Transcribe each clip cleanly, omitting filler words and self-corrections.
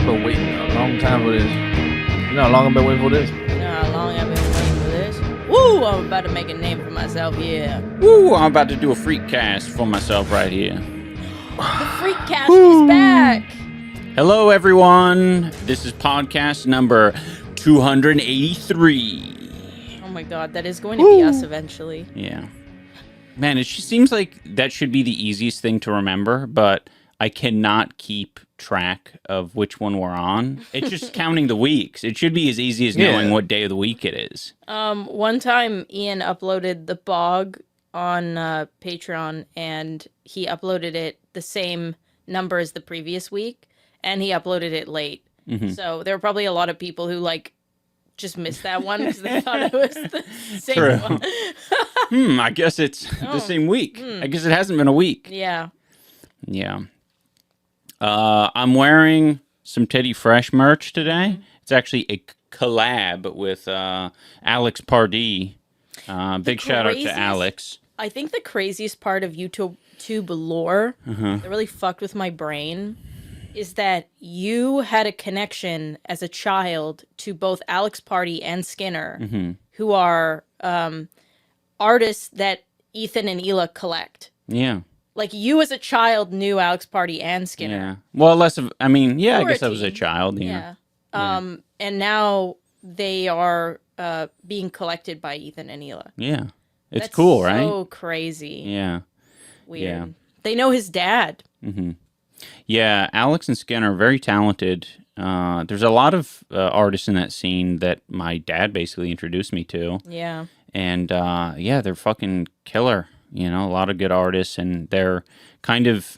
been waiting a long time for this. You know how long I've been waiting for this? You know how long I've been waiting for this? Woo! I'm about to make a name for myself here. Woo! I'm about to do a freak cast for myself right here. The freak cast is back! Hello, everyone. This is podcast number 283. Oh my god, that is going to be us eventually. Yeah. Man, it seems like that should be the easiest thing to remember, but I cannot keep track of which one we're on. It's just counting the weeks. It should be as easy as knowing what day of the week it is. One time Ian uploaded the bog on Patreon, and he uploaded it the same number as the previous week, and he uploaded it late. Mm-hmm. So there were probably a lot of people who just missed that one because they thought it was the same one. I guess it's the same week. I guess it hasn't been a week. Yeah. Yeah. I'm wearing some Teddy Fresh merch today. Mm-hmm. It's actually a collab with Alex Pardee. Big shout out to Alex. I think the craziest part of YouTube lore that really fucked with my brain is that you had a connection as a child to both Alex Pardee and Skinner, who are artists that Ethan and Hila collect. Yeah. Like, you as a child knew Alex Pardee and Skinner. Yeah. Well, I guess I was a child. Yeah. And now they are being collected by Ethan and Hila. Yeah. It's cool, right? So crazy. Yeah. Weird. Yeah. They know his dad. Mm-hmm. Yeah, Alex and Skinner are very talented. There's a lot of artists in that scene that my dad basically introduced me to. Yeah. And, they're fucking killer. You know, a lot of good artists, and they're kind of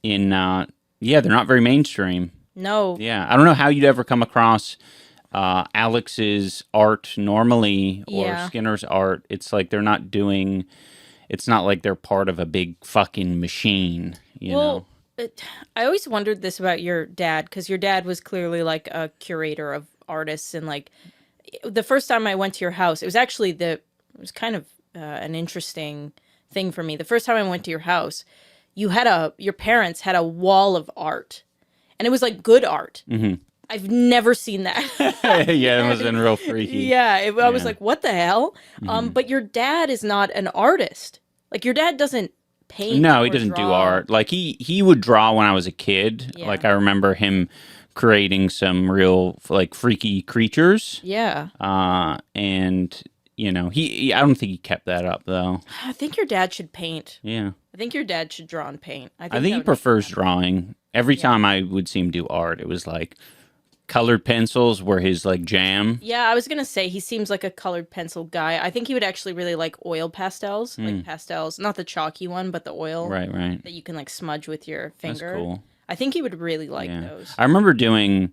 in, they're not very mainstream. No. Yeah, I don't know how you'd ever come across Alex's art normally or Skinner's art. It's like they're not doing, it's not like they're part of a big fucking machine, you know? I always wondered this about your dad, because your dad was clearly like a curator of artists, and like the first time I went to your house, it was actually it was kind of an interesting thing for me. The first time I went to your house, your parents had a wall of art, and it was like good art. Mm-hmm. I've never seen that. Yeah, it must have been real freaky. Yeah, I was like, what the hell? Mm-hmm. But your dad is not an artist. Like, your dad doesn't paint. No, he doesn't do art. Like, he would draw when I was a kid. Yeah. Like, I remember him creating some real, like, freaky creatures. Yeah. And, you know, I don't think he kept that up, though. I think your dad should paint. Yeah. I think your dad should draw and paint. I think he prefers drawing. Every time I would see him do art, it was like colored pencils were his, like, jam. Yeah, I was going to say, he seems like a colored pencil guy. I think he would actually really like oil pastels. Like pastels, not the chalky one, but the oil. Right. That you can, like, smudge with your finger. That's cool. I think he would really like those. I remember doing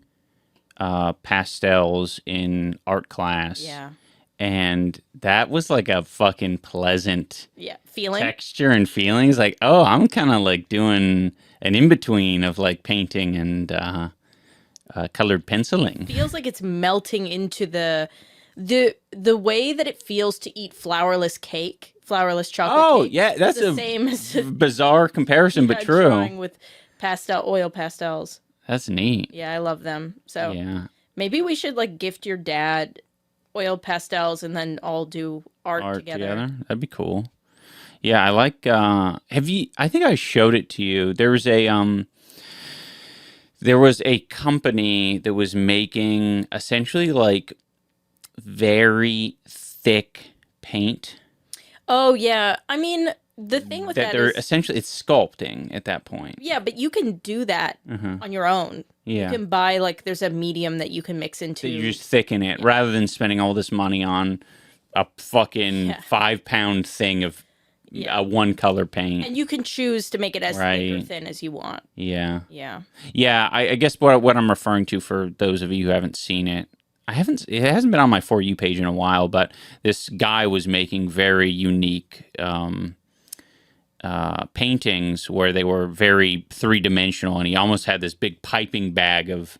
pastels in art class. Yeah. And that was like a fucking pleasant feeling, texture and feelings. Like, oh, I'm kind of like doing an in-between of like painting and colored penciling. It feels like it's melting into the way that it feels to eat flourless cake, flourless chocolate cake. Oh, yeah, that's the same as bizarre comparison, but true. Drawing with oil pastels. That's neat. Yeah, I love them. So maybe we should like gift your dad oil pastels and then all do art together. That'd be cool. Yeah, I like. I think I showed it to you. There was a company that was making essentially like very thick paint. Oh yeah, I mean the thing with that they're is essentially it's sculpting at that point. Yeah, but you can do that on your own. Yeah, you can buy there's a medium that you can mix into. So you just thicken it rather than spending all this money on a fucking 5-pound thing of a one color paint. And you can choose to make it as thick or thin as you want. Yeah. Yeah. Yeah, I guess what I'm referring to for those of you who haven't seen it, it hasn't been on my For You page in a while, but this guy was making very unique paintings where they were very three-dimensional, and he almost had this big piping bag of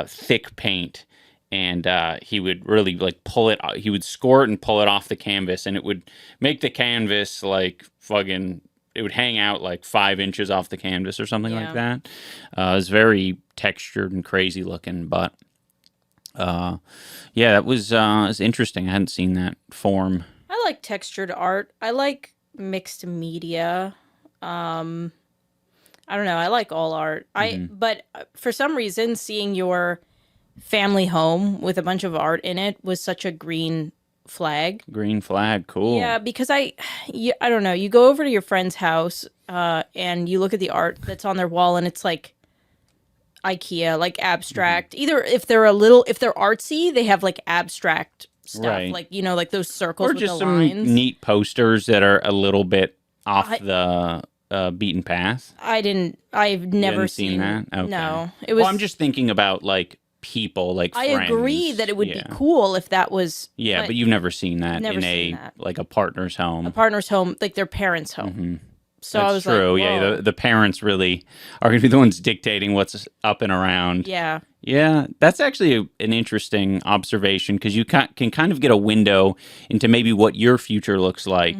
thick paint, and he would really like pull it. He would score it and pull it off the canvas, and it would make the canvas like fucking it would hang out like 5 inches off the canvas or something like Yeah. that. It was very textured and crazy looking, but yeah, that was interesting. I hadn't seen that form. I like textured art. I like mixed media. I don't know. I like all art. But for some reason, seeing your family home with a bunch of art in it was such a green flag. Green flag, cool. Yeah, because I don't know. You go over to your friend's house and you look at the art that's on their wall, and it's like IKEA, like abstract. Either if they're artsy, they have like abstract stuff, Right. like like those circles Or with just the some lines. neat posters that are a little bit off the beaten path. I've You never hadn't seen that. Okay. No, it was. Well, I'm just thinking about like people, like I friends. agree that it would be Yeah. cool if that was. Yeah, but you've never seen that Never in seen that. like a partner's home. A partner's home, like their parents' home. So That's I was true. like, Yeah, whoa. the parents really are going to be the ones dictating what's up and around. Yeah. Yeah, that's actually an interesting observation because you can kind of get a window into maybe what your future looks like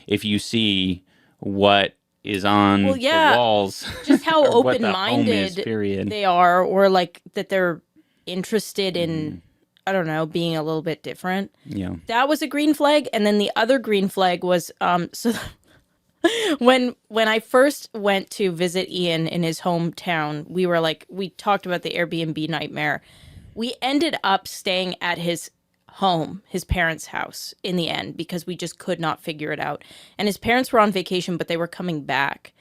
if you see what is on Well, yeah. the walls. Just how or what the home open-minded is, period. they are, or like that they're interested in, I don't know, being a little bit different. Yeah. That was a green flag, and then the other green flag was so when I first went to visit Ian in his hometown, we talked about the Airbnb nightmare. We ended up staying at his home, his parents' house in the end, because we just could not figure it out. And his parents were on vacation, but they were coming back.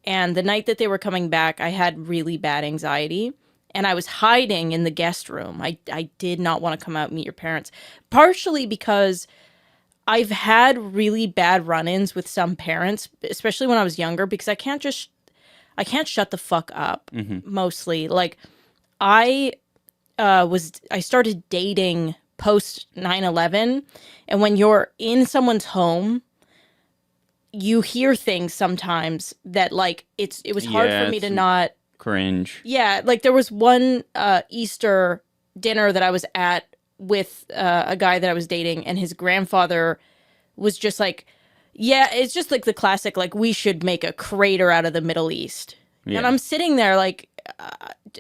And the night that they were coming back, I had really bad anxiety. And I was hiding in the guest room. I did not want to come out and meet your parents. Partially because I've had really bad run-ins with some parents, especially when I was younger, because I can't shut the fuck up. Mostly, like I started dating post 9/11, and when you're in someone's home, you hear things sometimes that like it was hard Yeah, for me to it's not. Cringe. Yeah, like there was one Easter dinner that I was at with a guy that I was dating, and his grandfather was just like, yeah, it's just like the classic, like, we should make a crater out of the Middle East. Yeah. And I'm sitting there like,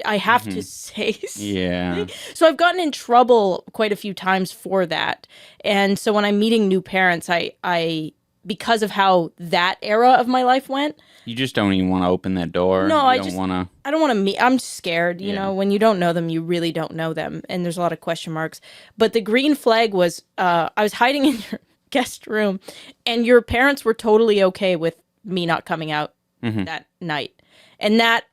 I have to say something. Yeah. So I've gotten in trouble quite a few times for that. And so when I'm meeting new parents, I because of how that era of my life went, You just don't even want to open that door. No, I don't want to. I don't want to meet. I'm scared. You Yeah. know, when you don't know them, you really don't know them, and there's a lot of question marks. But the green flag was, I was hiding in your guest room, and your parents were totally okay with me not coming out that night, and that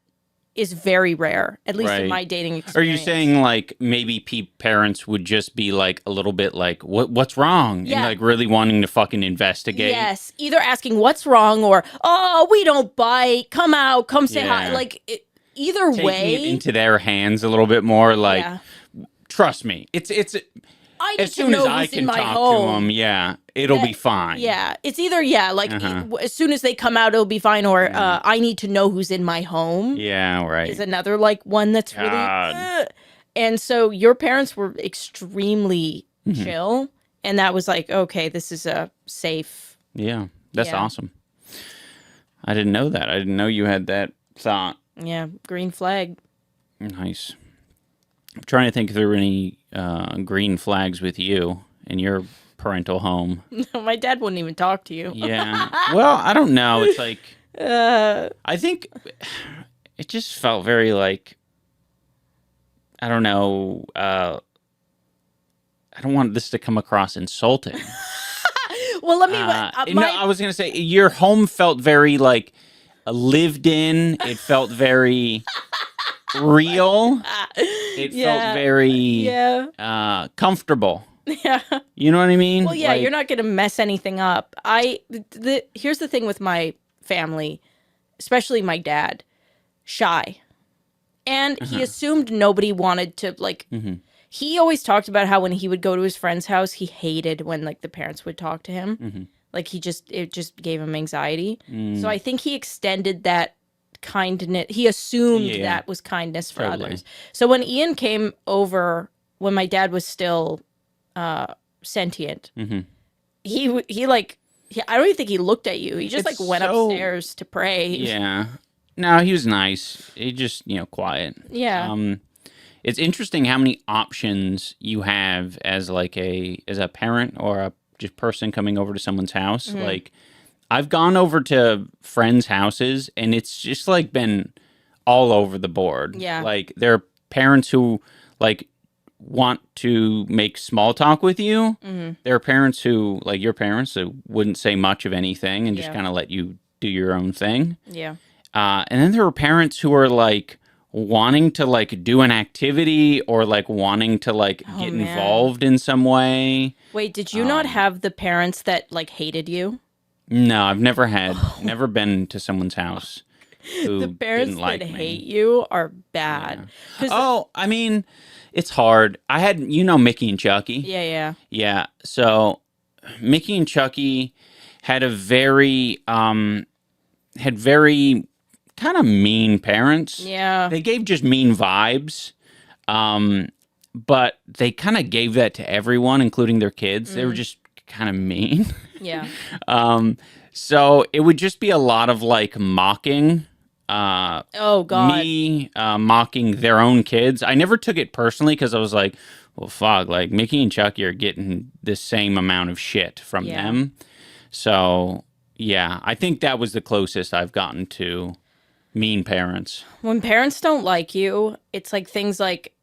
is very rare, at least in Right. my dating experience. Are you saying like maybe parents would just be like a little bit like what's wrong Yeah. and like really wanting to fucking investigate? Yes, either asking what's wrong or, oh, we don't bite. Come out, come say hi. Yeah. Like either Taking way, it into their hands a little bit more. Like, yeah. trust me, it's I need as to soon know as I who's in can my talk home. to them, yeah, it'll be fine. Yeah, it's either like Uh-huh. as soon as they come out, it'll be fine, or I need to know who's in my home. Yeah, right. Is another like one that's really. God. And so your parents were extremely chill, and that was like, okay, this is a safe. Yeah, that's Yeah. awesome. I didn't know that. I didn't know you had that thought. Yeah, green flag. Nice. I'm trying to think if there were any green flags with you in your parental home. My dad wouldn't even talk to you. Yeah. Well, I don't know. It's like Uh, I think it just felt very like I don't know. I don't want this to come across insulting. well, let me. No, I was gonna say your home felt very like lived in. It felt very real. It Yeah. felt very yeah, comfortable. yeah. You know what I mean? Well, yeah, Like, you're not going to mess anything up. Here's the thing with my family, especially my dad, shy. And he assumed nobody wanted to, like, he always talked about how when he would go to his friend's house, he hated when, like, the parents would talk to him. Like, it just gave him anxiety. So I think he extended that kindness. He assumed that was kindness for Totally. others. So when Ian came over, when my dad was still sentient, he like I don't even think he looked at you. He just It's like went so- upstairs to pray. Yeah. No, he was nice. He just, quiet. Yeah. It's interesting how many options you have as like as a parent or a just person coming over to someone's house. Mm-hmm. Like, I've gone over to friends' houses and it's just like been all over the board. Yeah. Like, there are parents who like want to make small talk with you. Mm-hmm. There are parents who, like your parents, who wouldn't say much of anything and just Yeah. kind of let you do your own thing. Yeah. And then there are parents who are like wanting to like do an activity or like wanting to like get man. involved in some way. Wait, did you not have the parents that like hated you? No, I've never been to someone's house who The parents didn't like that me. hate you are bad. 'Cause- Oh, I mean, it's hard. I had, Mickey and Chucky. yeah. Yeah. So Mickey and Chucky had very kind of mean parents. Yeah. They gave just mean vibes. But they kind of gave that to everyone, including their kids. They were just kind of mean. Yeah. So it would just be a lot of like mocking. Oh God. Me mocking their own kids. I never took it personally because I was like, well, fuck, like Mickey and Chucky are getting the same amount of shit from Yeah. them. So yeah, I think that was the closest I've gotten to mean parents. When parents don't like you, it's like things like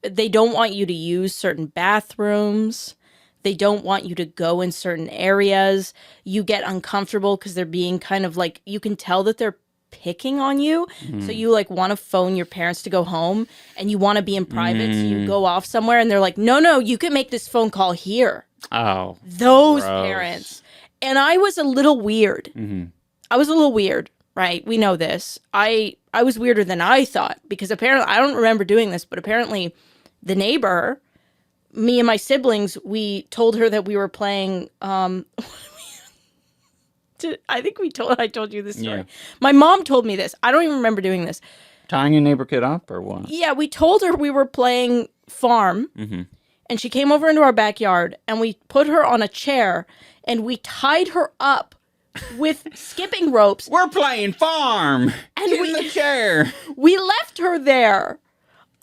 they don't want you to use certain bathrooms. They don't want you to go in certain areas. You get uncomfortable because they're being kind of like, you can tell that they're picking on you. So you like want to phone your parents to go home and you want to be in private. So you go off somewhere and they're like, no, you can make this phone call here. Oh, Those gross. parents. And I was a little weird. I was a little weird, right? We know this. I was weirder than I thought because apparently, I don't remember doing this, but apparently the neighbor, me and my siblings, we told her that we were playing, I think I told you this story. Yeah. My mom told me this. I don't even remember doing this. Tying a neighbor kid up or what? Yeah, we told her we were playing farm, and she came over into our backyard, and we put her on a chair, and we tied her up with skipping ropes. We're playing farm And in we- the chair. We left her there.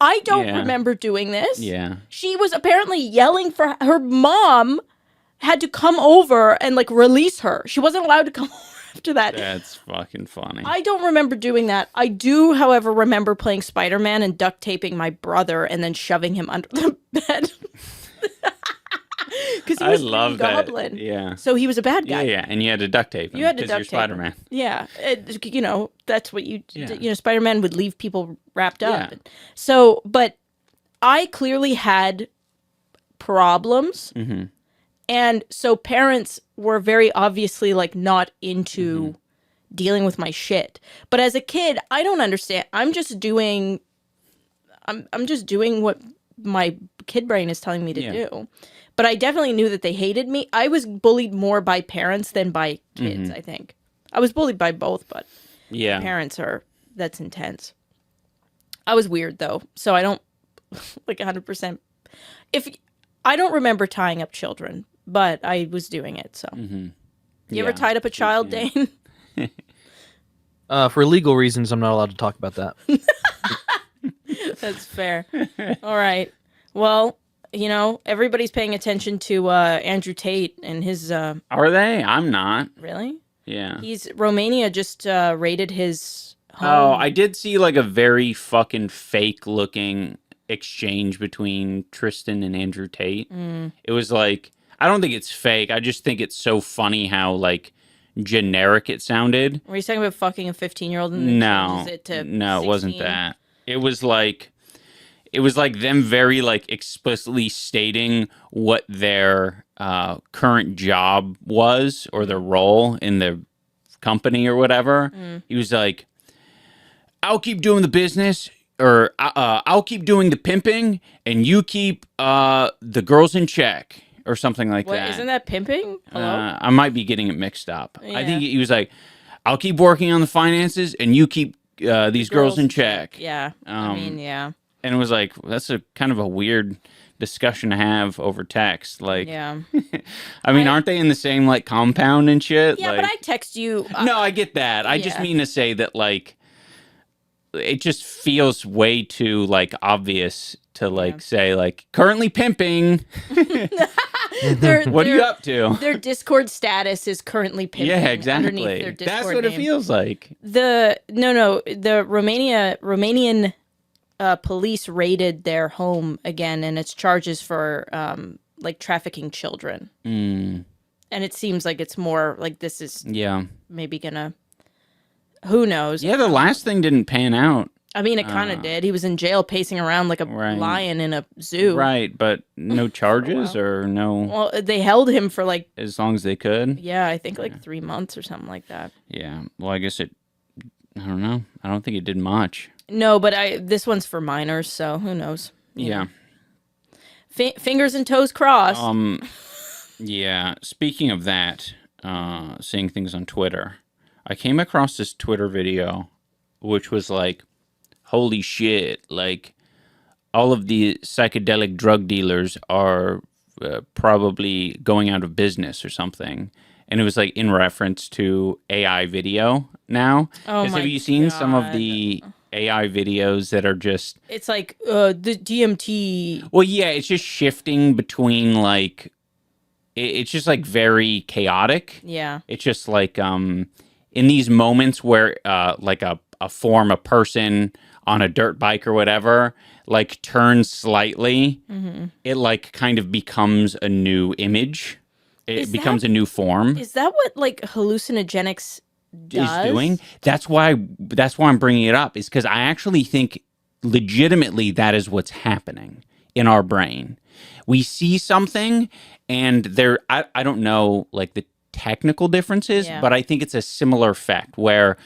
I don't Yeah. remember doing this. Yeah. She was apparently yelling for her mom had to come over and like release her. She wasn't allowed to come over after that. That's fucking funny. I don't remember doing that. I do, however, remember playing Spider-Man and duct taping my brother and then shoving him under the bed. Because he I was love Green that. Goblin. Yeah. So he was a bad Yeah, guy. yeah. And you had to duct tape him. You had to 'cause duct you're tape him. Spider-Man. Yeah. That's what Yeah. Spider-Man would leave people wrapped up. Yeah. So, but I clearly had problems. Mm-hmm. And so parents were very obviously like not into dealing with my shit. But as a kid, I don't understand. I'm just doing what my kid brain is telling me to Yeah. do. But I definitely knew that they hated me. I was bullied more by parents than by kids, I think. I was bullied by both, but Yeah. that's intense. I was weird though, so I don't like 100%. I don't remember tying up children, but I was doing it. So, you ever Yeah. tied up a child, Dane? For legal reasons, I'm not allowed to talk about that. That's fair. All right. Well, everybody's paying attention to Andrew Tate and his. Are they? I'm not. Really? Yeah. Romania just raided his home. Oh, I did see like a very fucking fake looking exchange between Tristan and Andrew Tate. It was like, I don't think it's fake. I just think it's so funny how like generic it sounded. Were you talking about fucking a 15-year-old? No, It to no, it wasn't 16? that. It was like them very like explicitly stating what their current job was or their role in the company or whatever. He was like, I'll keep doing the business, or I'll keep doing the pimping, and you keep the girls in check, or something like What, that. isn't that pimping? Hello? I might be getting it mixed up. I Yeah. think he was like, I'll keep working on the finances, and you keep these girls in check. Yeah. I mean, yeah. And it was like, that's a kind of a weird discussion to have over text. Like, Yeah. I mean, aren't they in the same like compound and shit? Yeah, like, but I text you. no, I get that. I just yeah. mean to say that like it just feels way too like obvious to like say like currently pimping. What are you up to? Their Discord status is currently pimping. Yeah, exactly. Underneath their Discord That's what name. it feels like. The Romanian police raided their home again, and it's charges for like trafficking children. Mm. And it seems like it's more like this is maybe gonna. Who knows? Yeah, the last thing didn't pan out. I mean, it kind of did. He was in jail pacing around like a lion in a zoo. Right, but no charges or no... Well, they held him for like... As long as they could? Yeah, I think like 3 months or something like that. Yeah, well, I guess it... I don't know. I don't think it did much. No, but this one's for minors, so who knows? Yeah. Fingers and toes crossed. Yeah, speaking of that, seeing things on Twitter, I came across this Twitter video, which was like, holy shit, like, all of the psychedelic drug dealers are probably going out of business or something. And it was like in reference to AI video now. Oh my have you seen God. some of the AI videos that are just... It's like the DMT. Well, yeah, it's just shifting between like... It's just like very chaotic. Yeah. It's just like in these moments where like a person on a dirt bike or whatever like turns slightly, it like kind of becomes a new image. It becomes a new form. Is that what like hallucinogenics does? Is doing? That's why I'm bringing it up, is because I actually think legitimately that is what's happening in our brain. We see something and I don't know like the technical differences, but I think it's a similar effect where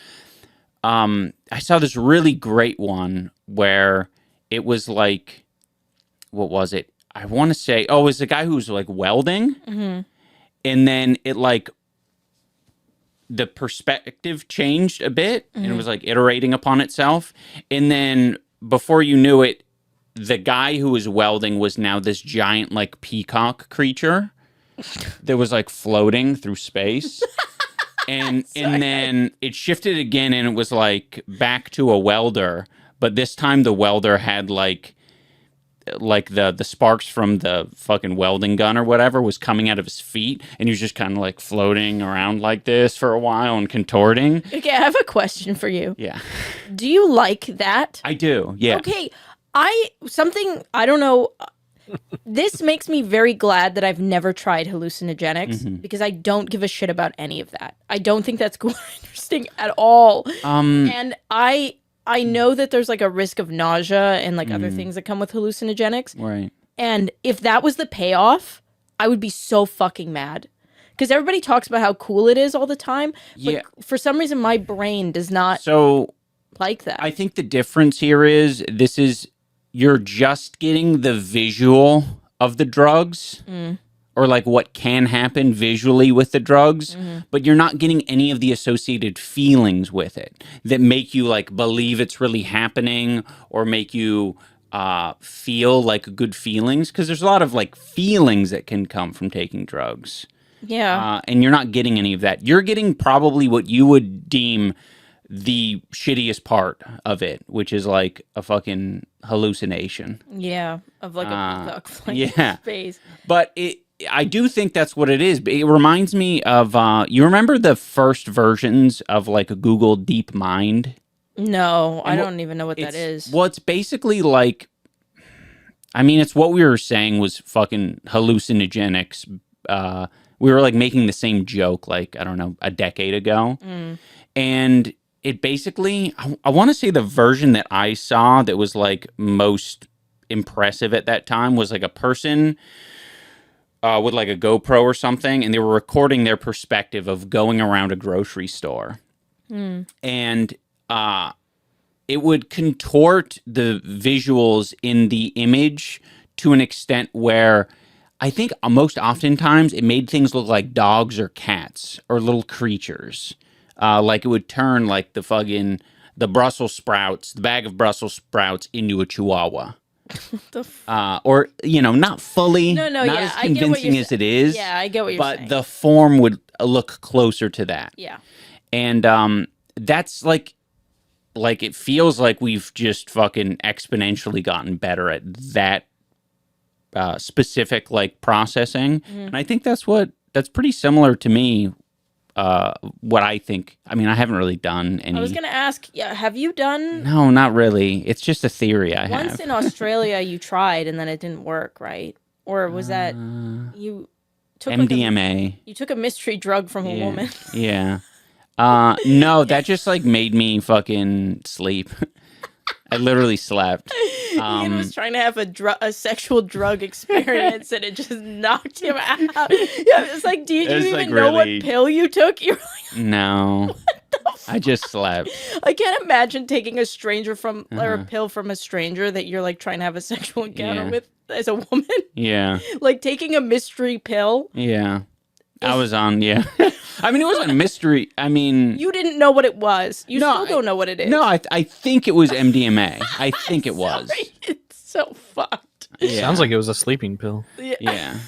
I saw this really great one where it was like, what was it? I want to say, it was a guy who was like welding, and then it like, the perspective changed a bit, and it was like iterating upon itself, and then before you knew it, the guy who was welding was now this giant like peacock creature that was like floating through space. And then it shifted again, and it was like back to a welder, but this time the welder had like the sparks from the fucking welding gun or whatever was coming out of his feet, and he was just kind of like floating around like this for a while and contorting. Okay, I have a question for you. Yeah. Do you like that? I do. Yeah. Okay, I don't know. This makes me very glad that I've never tried hallucinogenics because I don't give a shit about any of that. I don't think that's cool or interesting at all. And I know that there's like a risk of nausea and like other things that come with hallucinogenics. Right. And if that was the payoff, I would be so fucking mad. Because everybody talks about how cool it is all the time. But for some reason, my brain does not like that. I think the difference here is you're just getting the visual of the drugs or like what can happen visually with the drugs, but you're not getting any of the associated feelings with it that make you like believe it's really happening or make you feel like good feelings. Because there's a lot of like feelings that can come from taking drugs. Yeah. And you're not getting any of that. You're getting probably what you would deem the shittiest part of it, which is like a fucking hallucination. Yeah, of like a peacock flying in space. But I do think that's what it is. It reminds me of, you remember the first versions of like a Google DeepMind? No, I don't even know what that is. Well, it's basically like, I mean, it's what we were saying was fucking hallucinogenics. We were like making the same joke like, I don't know, a decade ago. And it basically, I want to say the version that I saw that was like most impressive at that time was like a person with like a GoPro or something, and they were recording their perspective of going around a grocery store. And it would contort the visuals in the image to an extent where I think most oftentimes it made things look like dogs or cats or little creatures. Like it would turn like the Brussels sprouts, the bag of Brussels sprouts into a chihuahua. or not fully, No, not yeah, as I get what convincing you're as it is. Yeah, I get what you're but saying. the form would look closer to that. Yeah. And that's like it feels like we've just fucking exponentially gotten better at that specific like processing. And I think that's pretty similar to me. What I think. I mean, I haven't really done any. I was gonna ask, have you done? No, not really. It's just a theory I have. Once in Australia, you tried and then it didn't work, right? Or was that you took MDMA? You took a mystery drug from a woman. Yeah. No, that just like made me fucking sleep. I literally slept. Ian was trying to have a sexual drug experience and it just knocked him out. Yeah, it's like, did you even know what pill you took? You're like, no. I just slept. I can't imagine taking a stranger or a pill from a stranger that you're like trying to have a sexual encounter with as a woman. Yeah. Like taking a mystery pill. Yeah. I was on, yeah. I mean, it wasn't a mystery. I mean... You didn't know what it was. You still don't know what it is. No, I think it was MDMA. I think it was. It's so fucked. Yeah. Sounds like it was a sleeping pill. Yeah.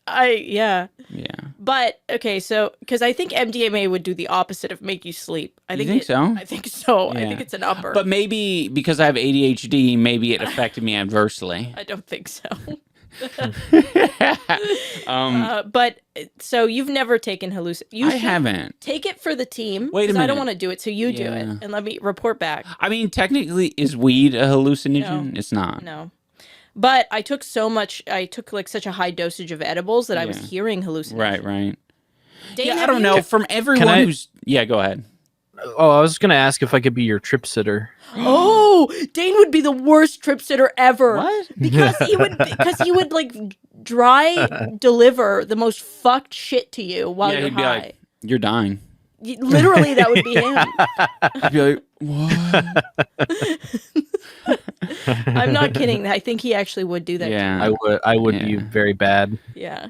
Yeah. Yeah. But, okay, so, because I think MDMA would do the opposite of make you sleep. You think so? I think so. Yeah. I think it's an upper. But maybe because I have ADHD, maybe it affected me adversely. I don't think so. But so you've never taken hallucinogens. I haven't. Take it for the team. Wait a minute. I don't want to do it, so you do it, and let me report back. I mean, technically, is weed a hallucinogen? No. It's not. No, but I took so much. I took like such a high dosage of edibles that I was hearing hallucinations. Right. Dane, I don't know. From everyone who's go ahead. Oh, I was gonna ask if I could be your trip sitter. Oh, Dane would be the worst trip sitter ever. What? Because he would like dry deliver the most fucked shit to you while you're he'd be high. like, "You're dying." Literally, that would be him. He'd be like, "What?" I'm not kidding. I think he actually would do that. Yeah, I would be very bad. Yeah.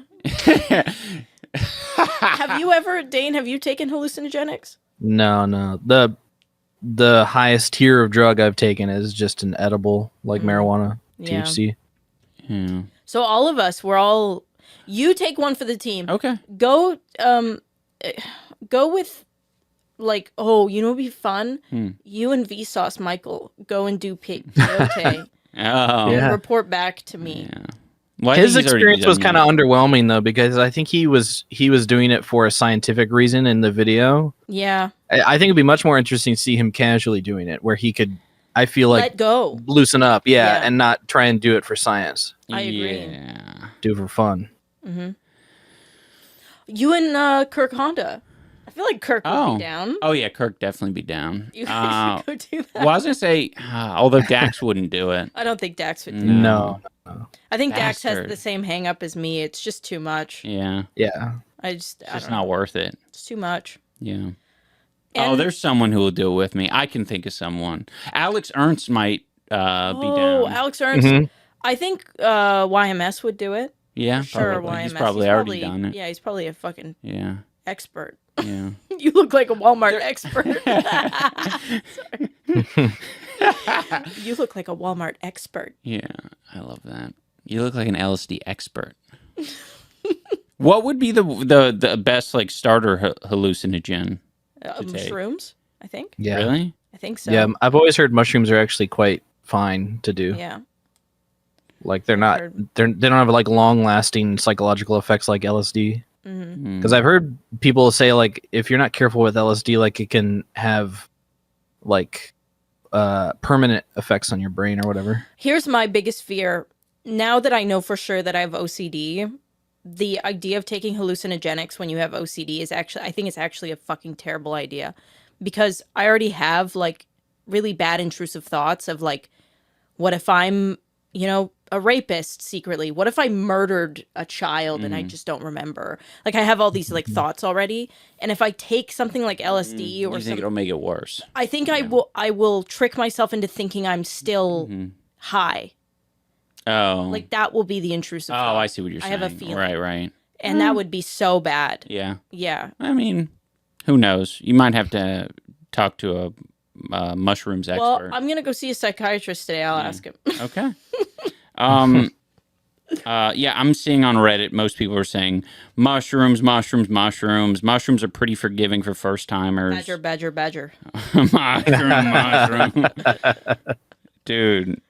Dane, have you taken hallucinogenics? No. The highest tier of drug I've taken is just an edible, like marijuana, THC. Yeah. So all of us, you take one for the team. Okay. Go with like, it'd be fun. You and Vsauce Michael go and do peyote. And report back to me. Yeah. Well, his experience was kind of underwhelming though, because I think he was doing it for a scientific reason in the video. Yeah. I think it'd be much more interesting to see him casually doing it, where he could, I feel like, let go, loosen up, and not try and do it for science. I agree. Yeah. Do it for fun. Mm-hmm. You and Kirk Honda. I feel like Kirk would be down. Oh yeah, Kirk definitely be down. You guys should go do that. Well, I was gonna say, although Dax wouldn't do it. I don't think Dax would do it. No. I think Dax has the same hang up as me. It's just too much. Yeah. It's just not worth it. It's too much. Yeah. There's someone who will do it with me. I can think of someone. Alex Ernst might be down. Oh, Alex Ernst. Mm-hmm. I think YMS would do it. Yeah, sure. Probably. YMS. He's probably already done it. Yeah, he's probably a fucking expert. Yeah. You look like a Walmart expert. You look like a Walmart expert. Yeah, I love that. You look like an LSD expert. What would be the best like starter hallucinogen? Mushrooms, I think. Yeah. Really? I think so. Yeah, I've always heard mushrooms are actually quite fine to do. Yeah. Like they don't have like long lasting psychological effects like LSD. Because I've heard people say like if you're not careful with LSD, like it can have like permanent effects on your brain or whatever. Here's my biggest fear. Now that I know for sure that I have OCD, the idea of taking hallucinogenics when you have OCD is I think it's actually a fucking terrible idea, because I already have like really bad intrusive thoughts of like, what if I'm, a rapist secretly? What if I murdered a child and I just don't remember? Like I have all these like thoughts already, and if I take something like LSD or something, it'll make it worse. I think I will trick myself into thinking I'm still high. Oh, like that will be the intrusive thought. I see what you're saying. I have a feeling. Right. And that would be so bad. Yeah. I mean, who knows? You might have to talk to a mushrooms expert. Well, I'm gonna go see a psychiatrist today. I'll ask him. Okay. Yeah, I'm seeing on Reddit, most people are saying mushrooms, mushrooms, mushrooms. Mushrooms are pretty forgiving for first timers. Badger, badger, badger. Mushroom. Dude,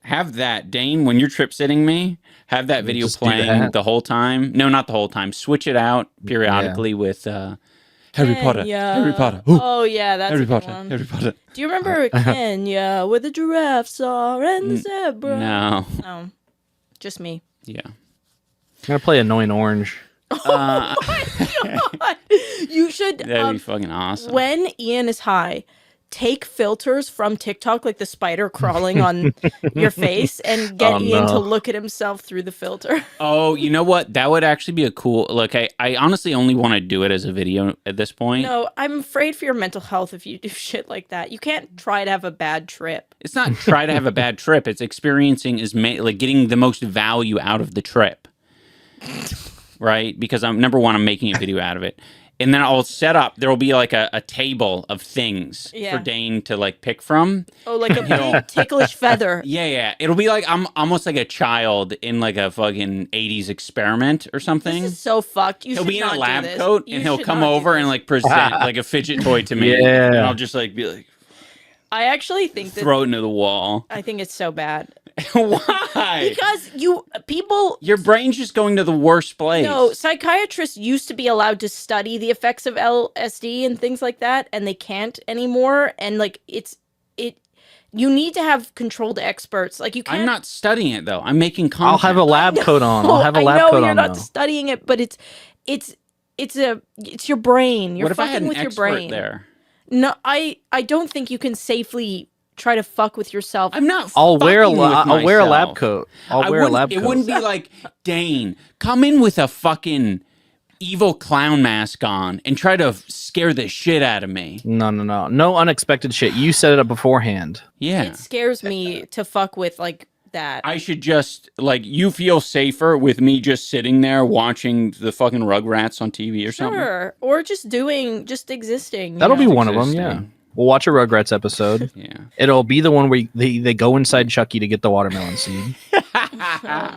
have that. Dane, when you're trip sitting me, have that video Just do playing that. the whole time. No, not the whole time. Switch it out periodically with Harry Potter. Kenya. Harry Potter. Ooh. Oh yeah, that's Harry a good Potter. one. Harry Potter. Do you remember Kenya, where the giraffes are and the zebra? No. Oh, just me. Yeah. I'm gonna play Annoying Orange. God. You should. That'd be fucking awesome. When Ian is high, take filters from TikTok, like the spider crawling on your face, and get Ian to look at himself through the filter. Oh, you know what? That would actually be a cool. Like, I honestly only want to do it as a video at this point. No, I'm afraid for your mental health if you do shit like that. You can't try to have a bad trip. It's not try to have a bad trip. It's experiencing like getting the most value out of the trip. Right? Because I'm I'm making a video out of it. And then I'll set up, there will be like a table of things for Dane to like pick from. Oh, like a big ticklish feather. Yeah. It'll be like, I'm almost like a child in like a fucking 80s experiment or something. This is so fucked. He'll be in a lab coat and he'll come over and like present like a fidget toy to me. Yeah. And I'll just like be like, I actually think that. throw it into the wall. I think it's so bad. Why? Because people. Your brain's just going to the worst place. No, psychiatrists used to be allowed to study the effects of LSD and things like that, and they can't anymore. And like you need to have controlled experts. Like you can't. I'm not studying it though. I'm making content. I'll have a lab coat on. I'll have a lab coat on. You're not though. studying it, but it's your brain. You're what if I fucking had an with your expert brain. there? No, I don't think you can safely try to fuck with yourself. I'm not. I'll wear a myself. lab coat. I'll wear a lab coat. It wouldn't be like, Dane, come in with a fucking evil clown mask on and try to scare the shit out of me. No unexpected shit. You set it up beforehand. Yeah. It scares me to fuck with like that. I should just, like, you feel safer with me just sitting there watching the fucking Rugrats on TV or something? Sure. Or just existing. you That'll know? be one of them, yeah. We'll watch a Rugrats episode. Yeah. It'll be the one where they go inside Chucky to get the watermelon seed. Oh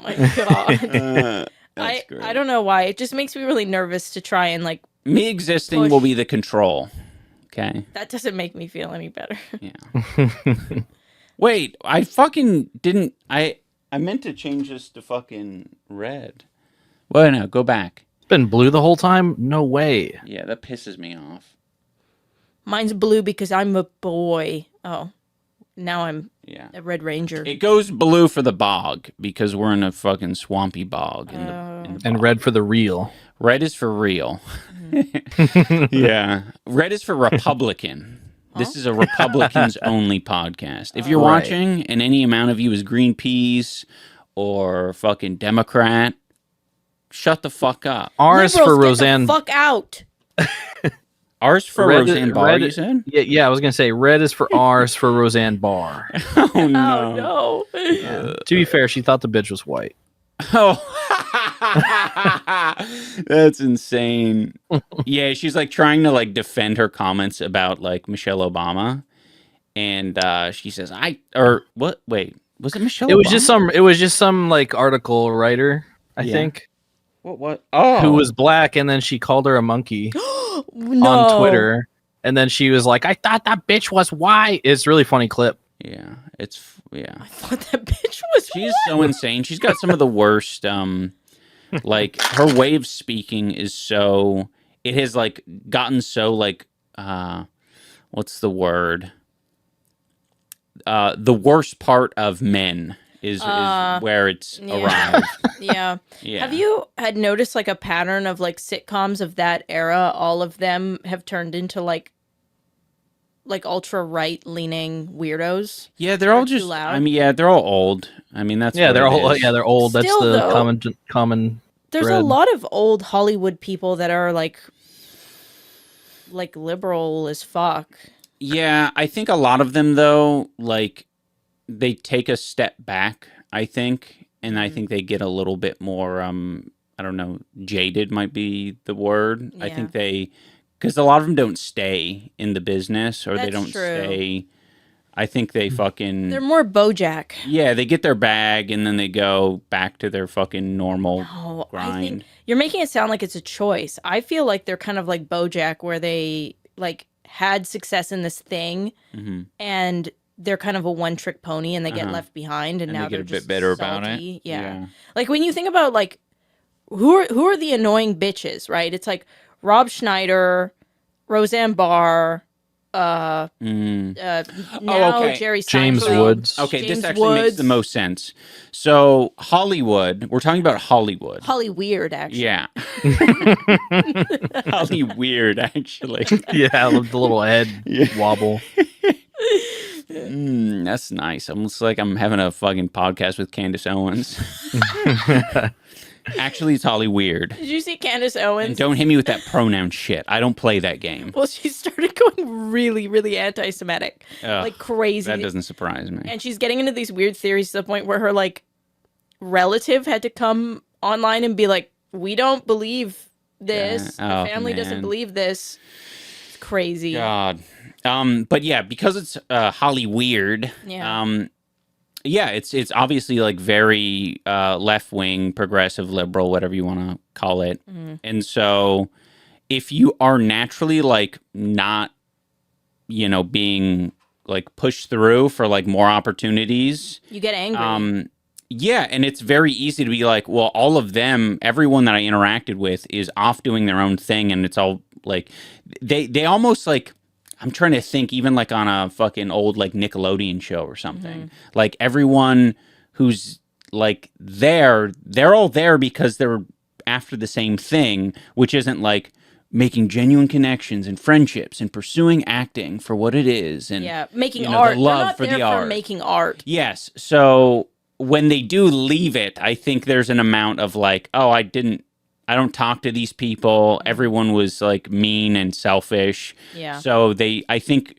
my god. I don't know why. It just makes me really nervous to try and like Me existing will be the control. Okay. that doesn't make me feel any better. Yeah. Wait, I fucking didn't. I meant to change this to fucking red. Well, no, go back. It's been blue the whole time? No way. Yeah, that pisses me off. Mine's blue because I'm a boy. Oh. Now I'm a Red Ranger. It goes blue for the bog because we're in a fucking swampy bog. In the And bog. red for the real. Red is for real. Yeah. Red is for Republican. This is a Republicans only podcast. If you're watching and any amount of you is Greenpeace or fucking Democrat, shut the fuck up. Ours Liberals, for get Roseanne. the fuck out. Ours for Roseanne Barr, you said? Yeah, I was going to say red is for ours for Roseanne Barr. Oh, Oh no. no. To be fair, she thought the bitch was white. Oh, that's insane. Yeah, she's like trying to like defend her comments about like Michelle Obama, and she says, Wait, was it Michelle? It was Obama? just some like article writer, I think, What? Oh, who was black, and then she called her a monkey No. on Twitter, and then she was like, "I thought that bitch was white." It's a really funny clip. Yeah, I thought that bitch was She's so insane. She's got some of the worst. Like her way of speaking is so. It has like gotten so like. What's the word? The worst part of men is where it's arrived. Yeah. Yeah. Have you had noticed like a pattern of like sitcoms of that era? All of them have turned into like ultra right leaning weirdos. Yeah, they're all too just. loud? I mean, yeah, they're all old. I mean, that's what They're it all is. they're old. That's Still, the though, common. There's thread. a lot of old Hollywood people that are like liberal as fuck. Yeah, I think a lot of them though, like they take a step back. I think, and I think they get a little bit more. I don't know, jaded might be the word. I Yeah. think because a lot of them don't stay in the business, or they That's don't true. stay. I think they fucking... They're more BoJack. Yeah, they get their bag and then they go back to their fucking normal grind. I think you're making it sound like it's a choice. I feel like they're kind of like BoJack, where they like had success in this thing, and they're kind of a one-trick pony, and they get left behind, and now they get they're a just bit bitter salty. about it. Yeah, like when you think about like who are the annoying bitches, right? It's like Rob Schneider, Roseanne Barr. Now Jerry Seinfeld. James Woods. Okay, James this actually makes Woods. the most sense. So Hollywood, we're talking about Hollywood. Holly Weird, actually. Yeah. Holly Weird, actually. Yeah, the little head wobble. That's nice. Almost like I'm having a fucking podcast with Candace Owens. Actually, it's Holly Weird. Did you see Candace Owens? And don't hit me with that pronoun shit. I don't play that game. Well, she started going really, really anti-Semitic, like crazy. That doesn't surprise me. And she's getting into these weird theories to the point where her like relative had to come online and be like, "We don't believe this. Yeah. The family doesn't believe this." It's crazy. God. But yeah, because it's Holly Weird. Yeah. Yeah, it's obviously like very left wing, progressive, liberal, whatever you want to call it. And so, if you are naturally like not, being like pushed through for like more opportunities, You get angry. yeah, and it's very easy to be like, well, all of them, everyone that I interacted with is off doing their own thing, and it's all like they almost like. I'm trying to think, even like on a fucking old like Nickelodeon show or something. Like everyone who's like there, they're all there because they're after the same thing, which isn't like making genuine connections and friendships and pursuing acting for what it is. And making art. The love They're not for there the art. making art. Yes. So when they do leave it, I think there's an amount of like, oh, I don't talk to these people. Everyone was like mean and selfish. Yeah. So I think,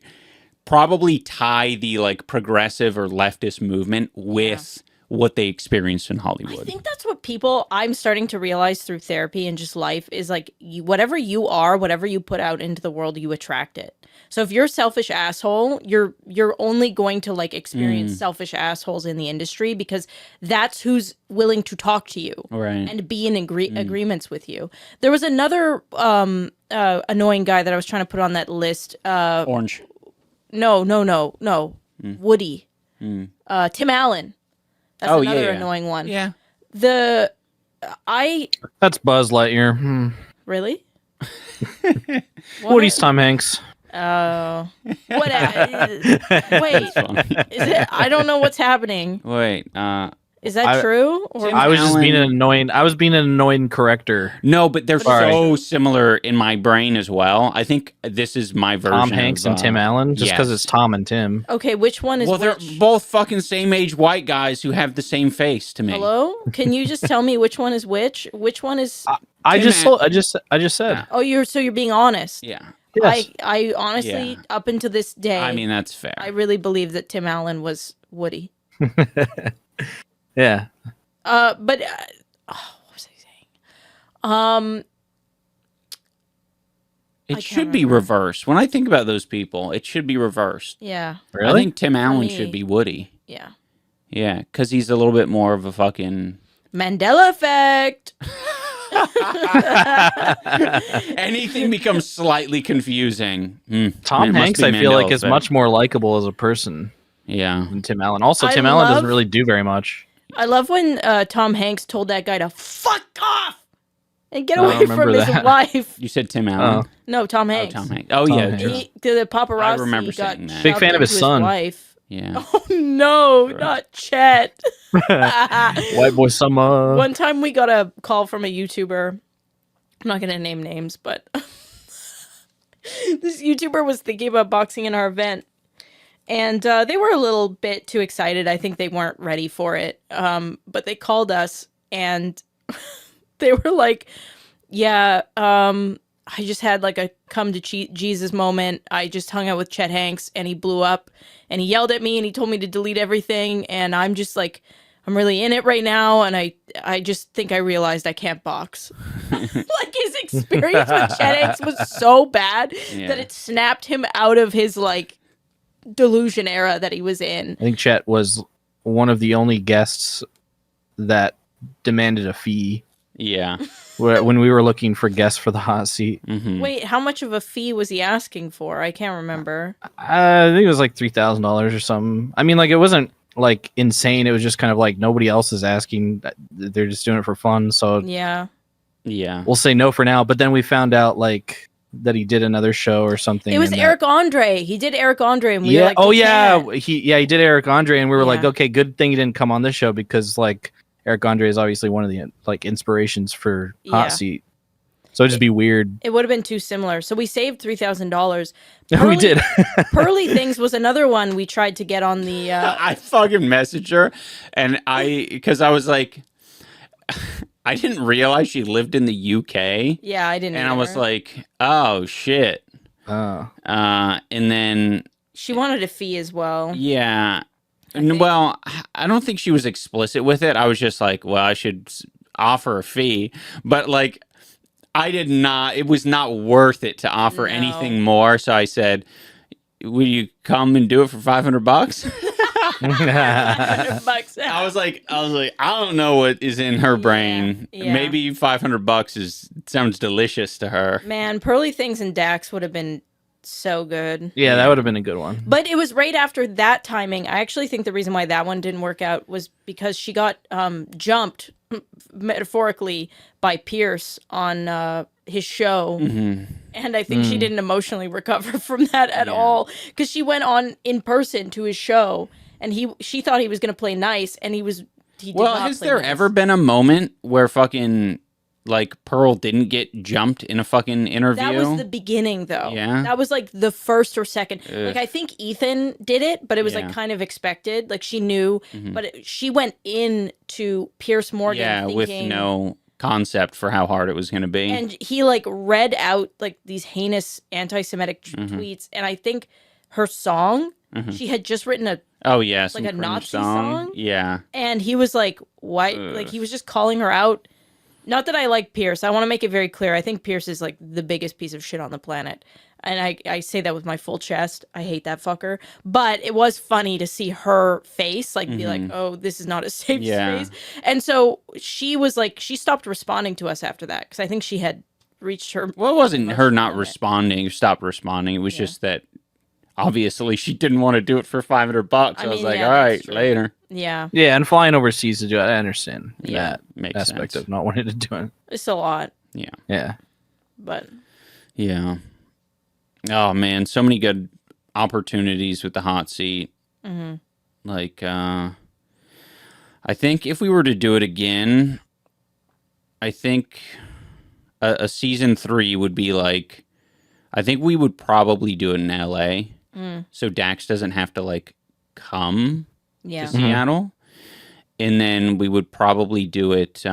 probably tie the like progressive or leftist movement with what they experienced in Hollywood. I think that's what I'm starting to realize through therapy and just life is like whatever you are, whatever you put out into the world, you attract it. So if you're a selfish asshole, you're only going to like experience selfish assholes in the industry because that's who's willing to talk to you and be in agreements with you. There was another annoying guy that I was trying to put on that list. Orange. No. Woody. Tim Allen. That's another annoying one. Yeah. That's Buzz Lightyear. Really? Woody's Tom Hanks. Oh, what? Wait, is it? I don't know what's happening. Wait, is that true? Or I was just being an annoying. I was being an annoying corrector. No, but they're so similar in my brain as well. I think this is my version. Tom Hanks and Tim Allen, just because it's Tom and Tim. Okay, which one is? Well, they're both fucking same age white guys who have the same face to me. Hello, can you just tell me which one is which? Which one is? I just said. Oh, you're being honest. Yeah. Yes. I honestly, up until this day, I mean, that's fair. I really believe that Tim Allen was Woody. Yeah. But what was I saying? It should be reversed. When I think about those people, it should be reversed. Yeah. Really? I think Tim Allen should be Woody. Yeah. Yeah, because he's a little bit more of a fucking Mandela effect. Anything becomes slightly confusing. Tom Hanks, I feel like, is much more likable as a person. Yeah. Than Tim Allen. Also, Tim Allen doesn't really do very much. I love when Tom Hanks told that guy to fuck off and get away from his wife. You said Tim Allen? No, Tom Hanks. Oh, Tom Hanks. Oh, yeah. The paparazzi I remember got saying that. Big fan of his son. Wife. Yeah. Oh no, not Chet. White boy summer. One time we got a call from a YouTuber. I'm not gonna name names, but this YouTuber was thinking about boxing in our event, and they were a little bit too excited. I think they weren't ready for it. But they called us and they were like, "Yeah, I just had like a come to Jesus moment. I just hung out with Chet Hanks and he blew up and he yelled at me and he told me to delete everything. And I'm just like, I'm really in it right now. And I just think I realized I can't box." Like his experience with Chet Hanks was so bad that it snapped him out of his like delusion era that he was in. I think Chet was one of the only guests that demanded a fee. Yeah. When we were looking for guests for the hot seat. Mm-hmm. Wait, how much of a fee was he asking for? I can't remember. I think it was like $3,000 or something. I mean, like, it wasn't like insane. It was just kind of like nobody else is asking. They're just doing it for fun. So Yeah. Yeah. we'll say no for now. But then we found out like that he did another show or something. It was and Eric Andre. He did Eric Andre, and we yeah. were like, Oh "We yeah. can't." He did Eric Andre, and we were like, Yeah. okay, good thing he didn't come on this show because like Eric Andre is obviously one of the like inspirations for Yeah. hot seat. So it'd just be weird. It would have been too similar. So we saved $3,000. We did. Pearly Things was another one we tried to get on the. I fucking messaged her, and because I was like, I didn't realize she lived in the UK. Yeah, I didn't. And I was either. like, oh shit. Oh. And then She wanted a fee as well. yeah, think. well, I don't think she was explicit with it. I was just like, well, I should offer a fee, but like, I did not. It was not worth it to offer No. anything more. So I said, will you come and do it for $500? $100 I was like, I don't know what is in her brain. yeah. Maybe $500 sounds delicious to her. Man, Pearly Things and Dax would have been so good. Yeah, that would have been a good one. But it was right after that timing. I actually think the reason why that one didn't work out was because she got jumped, metaphorically, by Pierce on his show. Mm-hmm. And I think she didn't emotionally recover from that at all. Because she went on in person to his show, and she thought he was going to play nice, and he did Well, not has play there nice. ever been a moment where fucking like Pearl didn't get jumped in a fucking interview? That was the beginning, though. Yeah? That was like the first or second. Ugh. Like, I think Ethan did it, but it was Yeah. like kind of expected. Like, she knew, Mhm. but she went in to Pierce Morgan yeah, thinking, with no concept for how hard it was going to be. and he like read out like these heinous anti-Semitic Mm-hmm. tweets, and I think her song, Mhm. she had just written Oh yeah, like some a cringe Nazi song. song? Yeah, and he was like, "Why?" Ugh. Like, he was just calling her out. Not that I like Pierce. I want to make it very clear. I think Pierce is like the biggest piece of shit on the planet. And I say that with my full chest. I hate that fucker. But it was funny to see her face, like, be like, oh, this is not a safe Yeah. space. And so she was like, she stopped responding to us after that because I think she had reached her. well, it wasn't her not limit. responding or stopped responding. It was just that obviously she didn't want to do it for $500. I was mean, like, yeah, all that's right, true. later. Yeah, Yeah, and flying overseas to do it, I understand Yeah. that Makes aspect sense. of not wanting to do it. it's a lot. Yeah. Yeah. But Yeah. Oh man, so many good opportunities with the hot seat. mhm. Like, I think if we were to do it again, I think a season 3 would be like, I think we would probably do it in LA. So Dax doesn't have to like come Yeah. to Seattle. And then we would probably do it.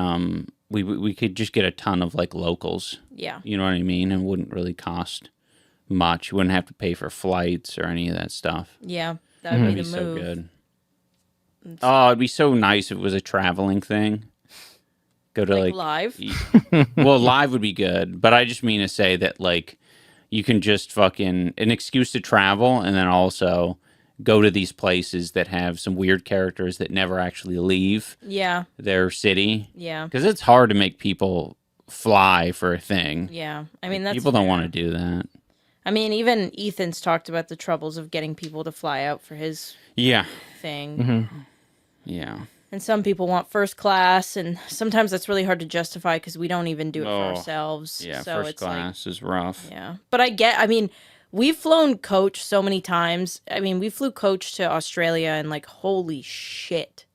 We could just get a ton of like locals. Yeah. You know what I mean? And it wouldn't really cost much. You wouldn't have to pay for flights or any of that stuff. Yeah. That would It'd be be the so move. good. Oh, it'd be so nice if it was a traveling thing. Go to Like like live. well, live would be good, but I just mean to say that like you can just fucking an excuse to travel and then also go to these places that have some weird characters that never actually leave Yeah. their city. Yeah. Because it's hard to make people fly for a thing. Yeah. I mean, that's People don't fair. want to do that. I mean, even Ethan's talked about the troubles of getting people to fly out for his Yeah. thing. Yeah. And some people want first class, and sometimes that's really hard to justify because we don't even do it Oh, for ourselves. Yeah. So First it's class is rough. like, yeah. But I mean, we've flown coach so many times. I mean, we flew coach to Australia, and like, holy shit,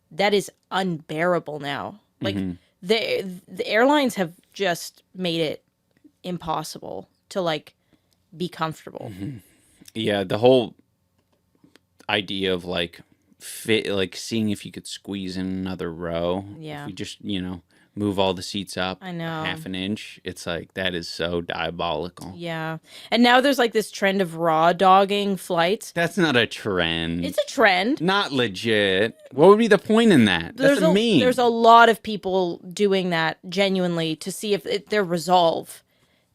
that is unbearable now. Like, the airlines have just made it impossible to like be comfortable. Yeah, the whole idea of like seeing if you could squeeze in another row. Yeah. If we just, move all the seats up I know. half an inch. It's like that is so diabolical. Yeah. And now there's like this trend of raw dogging flights. That's not a trend. It's a trend. not legit. What would be the point in that? That's a meme. There's a lot of people doing that genuinely to see if their resolve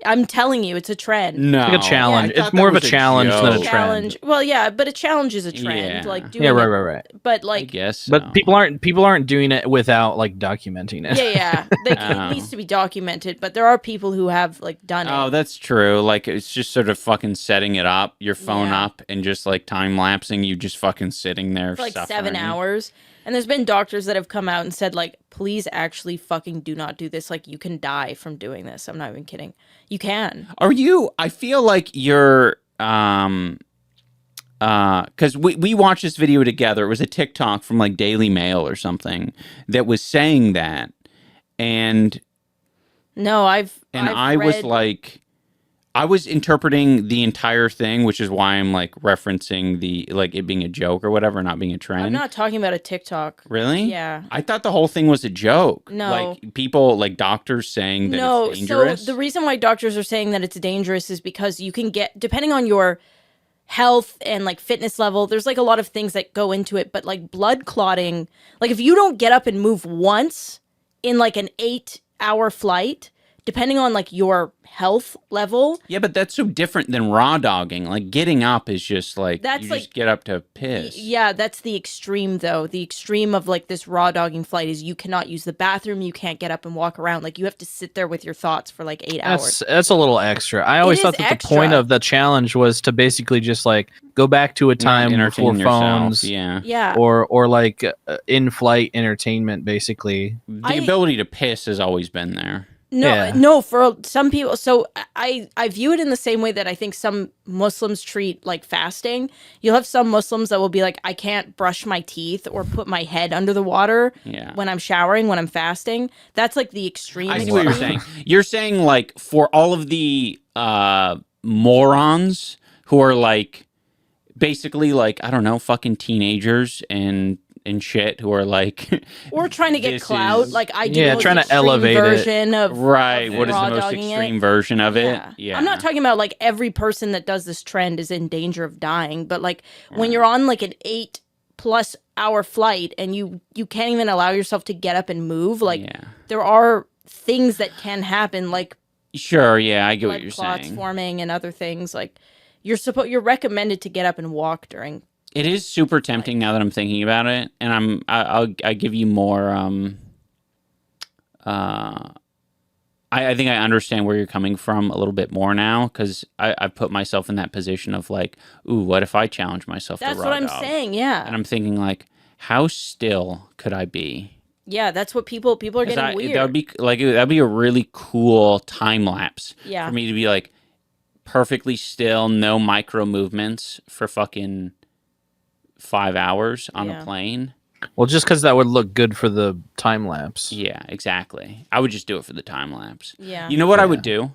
I'm telling you, it's a trend. No, It's like a challenge. I thought it's more of that a was challenge than a joke. Challenge. trend. Well, yeah, but a challenge is a trend. Yeah. Like doing Yeah, it, right. But I like, guess so. But people aren't doing it without like documenting it. yeah. It needs to be documented. But there are people who have like done it. Oh, that's true. Like, it's just sort of fucking setting it up, your phone Yeah. up, and just like time lapsing you just fucking sitting there For like suffering. 7 hours. And there's been doctors that have come out and said, like, please actually fucking do not do this. Like, you can die from doing this. I'm not even kidding. You can. Are you? I feel like you're, because we watched this video together. It was a TikTok from like Daily Mail or something that was saying that, and No, I've I was read- like, I was interpreting the entire thing, which is why I'm like referencing the like it being a joke or whatever, not being a trend. I'm not talking about a TikTok. Really? Yeah. I thought the whole thing was a joke. No. Like people, like doctors saying that No, it's dangerous. so the reason why doctors are saying that it's dangerous is because you can get, depending on your health and like fitness level, there's like a lot of things that go into it, but like blood clotting, like if you don't get up and move once in like an 8-hour flight, depending on like your health level, Yeah, but that's so different than raw dogging. Like getting up is just like That's you like- just get up to piss. yeah, that's the extreme though. The extreme of like this raw dogging flight is you cannot use the bathroom, you can't get up and walk around. Like you have to sit there with your thoughts for like 8 hours. That's a little extra. I always is thought that extra. the point of the challenge was to basically just like go back to a Not time entertain before yourself. phones, Yeah. Yeah. or like in-flight entertainment, basically. The ability to piss has always been there. Yeah. No, for some people. So I view it in the same way that I think some Muslims treat like fasting. You'll have some Muslims that will be like, I can't brush my teeth or put my head under the water Yeah. when I'm showering, when I'm fasting. That's like the extreme. I see what you're saying. You're saying like for all of the morons who are like basically like, I don't know, fucking teenagers and shit who are like Or trying to get This clout. is- Like I do Yeah, the most trying to extreme elevate it. version of right, of what is the raw most dogging it. extreme version of it? Yeah. Yeah. I'm not talking about like every person that does this trend is in danger of dying, but like when you're on like an 8+ hour flight and you can't even allow yourself to get up and move, like Yeah. there are things that can happen, like Sure, yeah, I get what blood you're clots saying. forming and other things. Like you're recommended to get up and walk during. It is super tempting now that I'm thinking about it, and I'll give you more. I think I understand where you're coming from a little bit more now because I've put myself in that position of like, ooh, what if I challenge myself? That's to raw what I'm dog? saying. Yeah, And I'm thinking like, how still could I be? yeah. That's what people are 'Cause getting weird. That would be like that'd be a really cool time lapse Yeah. for me to be like perfectly still, no micro movements for fucking 5 hours on Yeah. a plane. Well, just because that would look good for the time lapse. Yeah, exactly. I would just do it for the time lapse. Yeah. You know what I Yeah. would do?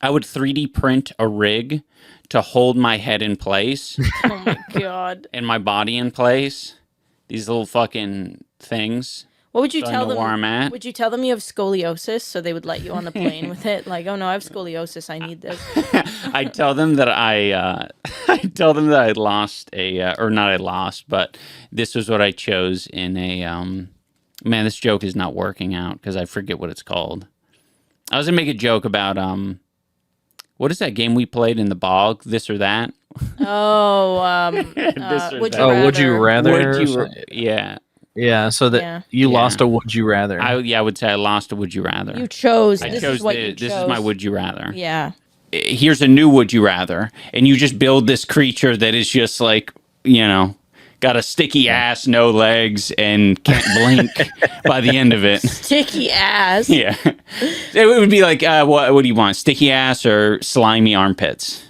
I would 3D print a rig to hold my head in place Oh my god. and my body in place. These little fucking things. What would you So I tell know them? where I'm at. Would you tell them you have scoliosis so they would let you on the plane with it? Like, oh no, I have scoliosis. I need this. I tell them that I tell them that I lost a or not I lost, but this was what I chose in a man, this joke is not working out because I forget what it's called. I was gonna make a joke about what is that game we played in the bog? This or that? Oh, This or would that. you Oh, would you rather? Would you? Yeah, Yeah, so that Yeah. you Yeah. lost a would you rather. I would say I lost a would you rather. You chose. I This chose is what you chose. this is my would you rather. Yeah. Here's a new would you rather, and you just build this creature that is just like, you know, got a sticky ass, no legs, and can't blink by the end of it. Sticky ass. Yeah, it would be like, what do you want, sticky ass or slimy armpits?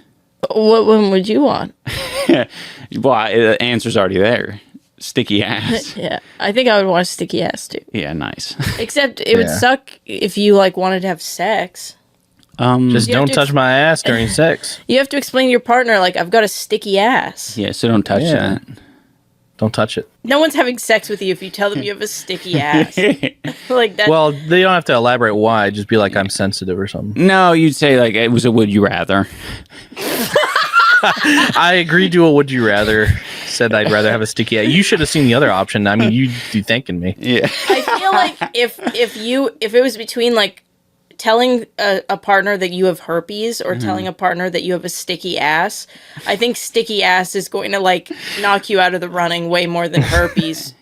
What one would you want? Well, the answer's already there. Sticky ass. Yeah, I think I would want sticky ass too. Yeah, nice. Except it would Yeah. suck if you like wanted to have sex. Just You have don't to touch my ass during sex. You have to explain to your partner like I've got a sticky ass. Yeah, so don't touch Yeah. Don't touch it. No one's having sex with you if you tell them you have a sticky ass. that. Like that. Well, they don't have to elaborate why. Just be like, I'm sensitive or something. No, you'd say like it was a would you rather. I agreed to a would you rather. Said I'd rather have a sticky ass. You should have seen the other option. I mean, you'd be thanking me. Yeah. I feel like if it was between like telling a partner that you have herpes or telling a partner that you have a sticky ass. I think sticky ass is going to like knock you out of the running way more than herpes.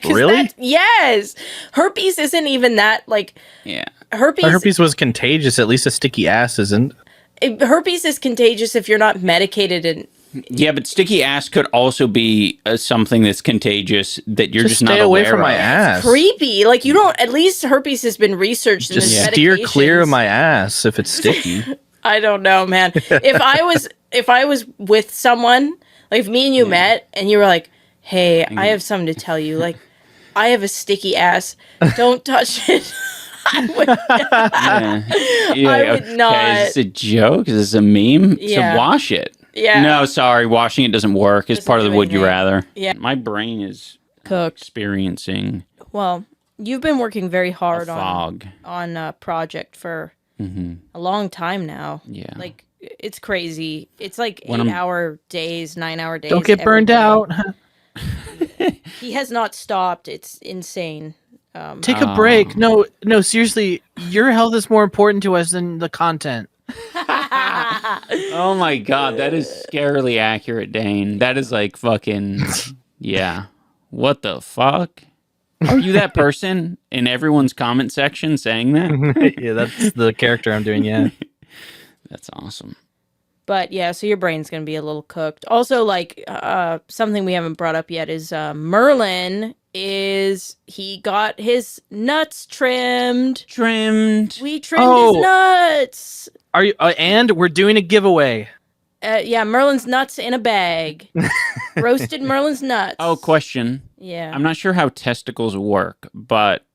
Really? Yes. Herpes isn't even that like. Yeah. Herpes was contagious. At least a sticky ass isn't. Herpes is contagious if you're not medicated and. Yeah, but sticky ass could also be something that's contagious that you're just not stay away aware from my of. ass. It's creepy. Like you don't. At least herpes has been researched. Just and steer clear of my ass if it's sticky. I don't know, man. If I was with someone, like if me and you met and you were like, "Hey, I have something to tell you. Like, I have a sticky ass. Don't touch it." I would not. Is this a joke? Is this a meme? Yeah. So wash it. Yeah. No, sorry. Washing it doesn't work. It's part of the do would you anything. rather. Yeah. My brain is Cooked. experiencing Well, you've been working very hard a fog. on a project for a long time now. Yeah. Like it's crazy. It's like When I'm- 8-hour days, 9-hour days. Don't get every burned day. out. He has not stopped. It's insane. Take a break. No, seriously. Your health is more important to us than the content. Oh my god, that is scarily accurate, Dane. That is like fucking yeah. What the fuck? Are you that person in everyone's comment section saying that? Yeah, that's the character I'm doing. Yeah. That's awesome. But yeah, so your brain's gonna be a little cooked. Also, like something we haven't brought up yet is Merlin he got his nuts trimmed. We trimmed his nuts. Are you? And we're doing a giveaway. Yeah, Merlin's nuts in a bag. Roasted Merlin's nuts. Oh, question. Yeah. I'm not sure how testicles work, but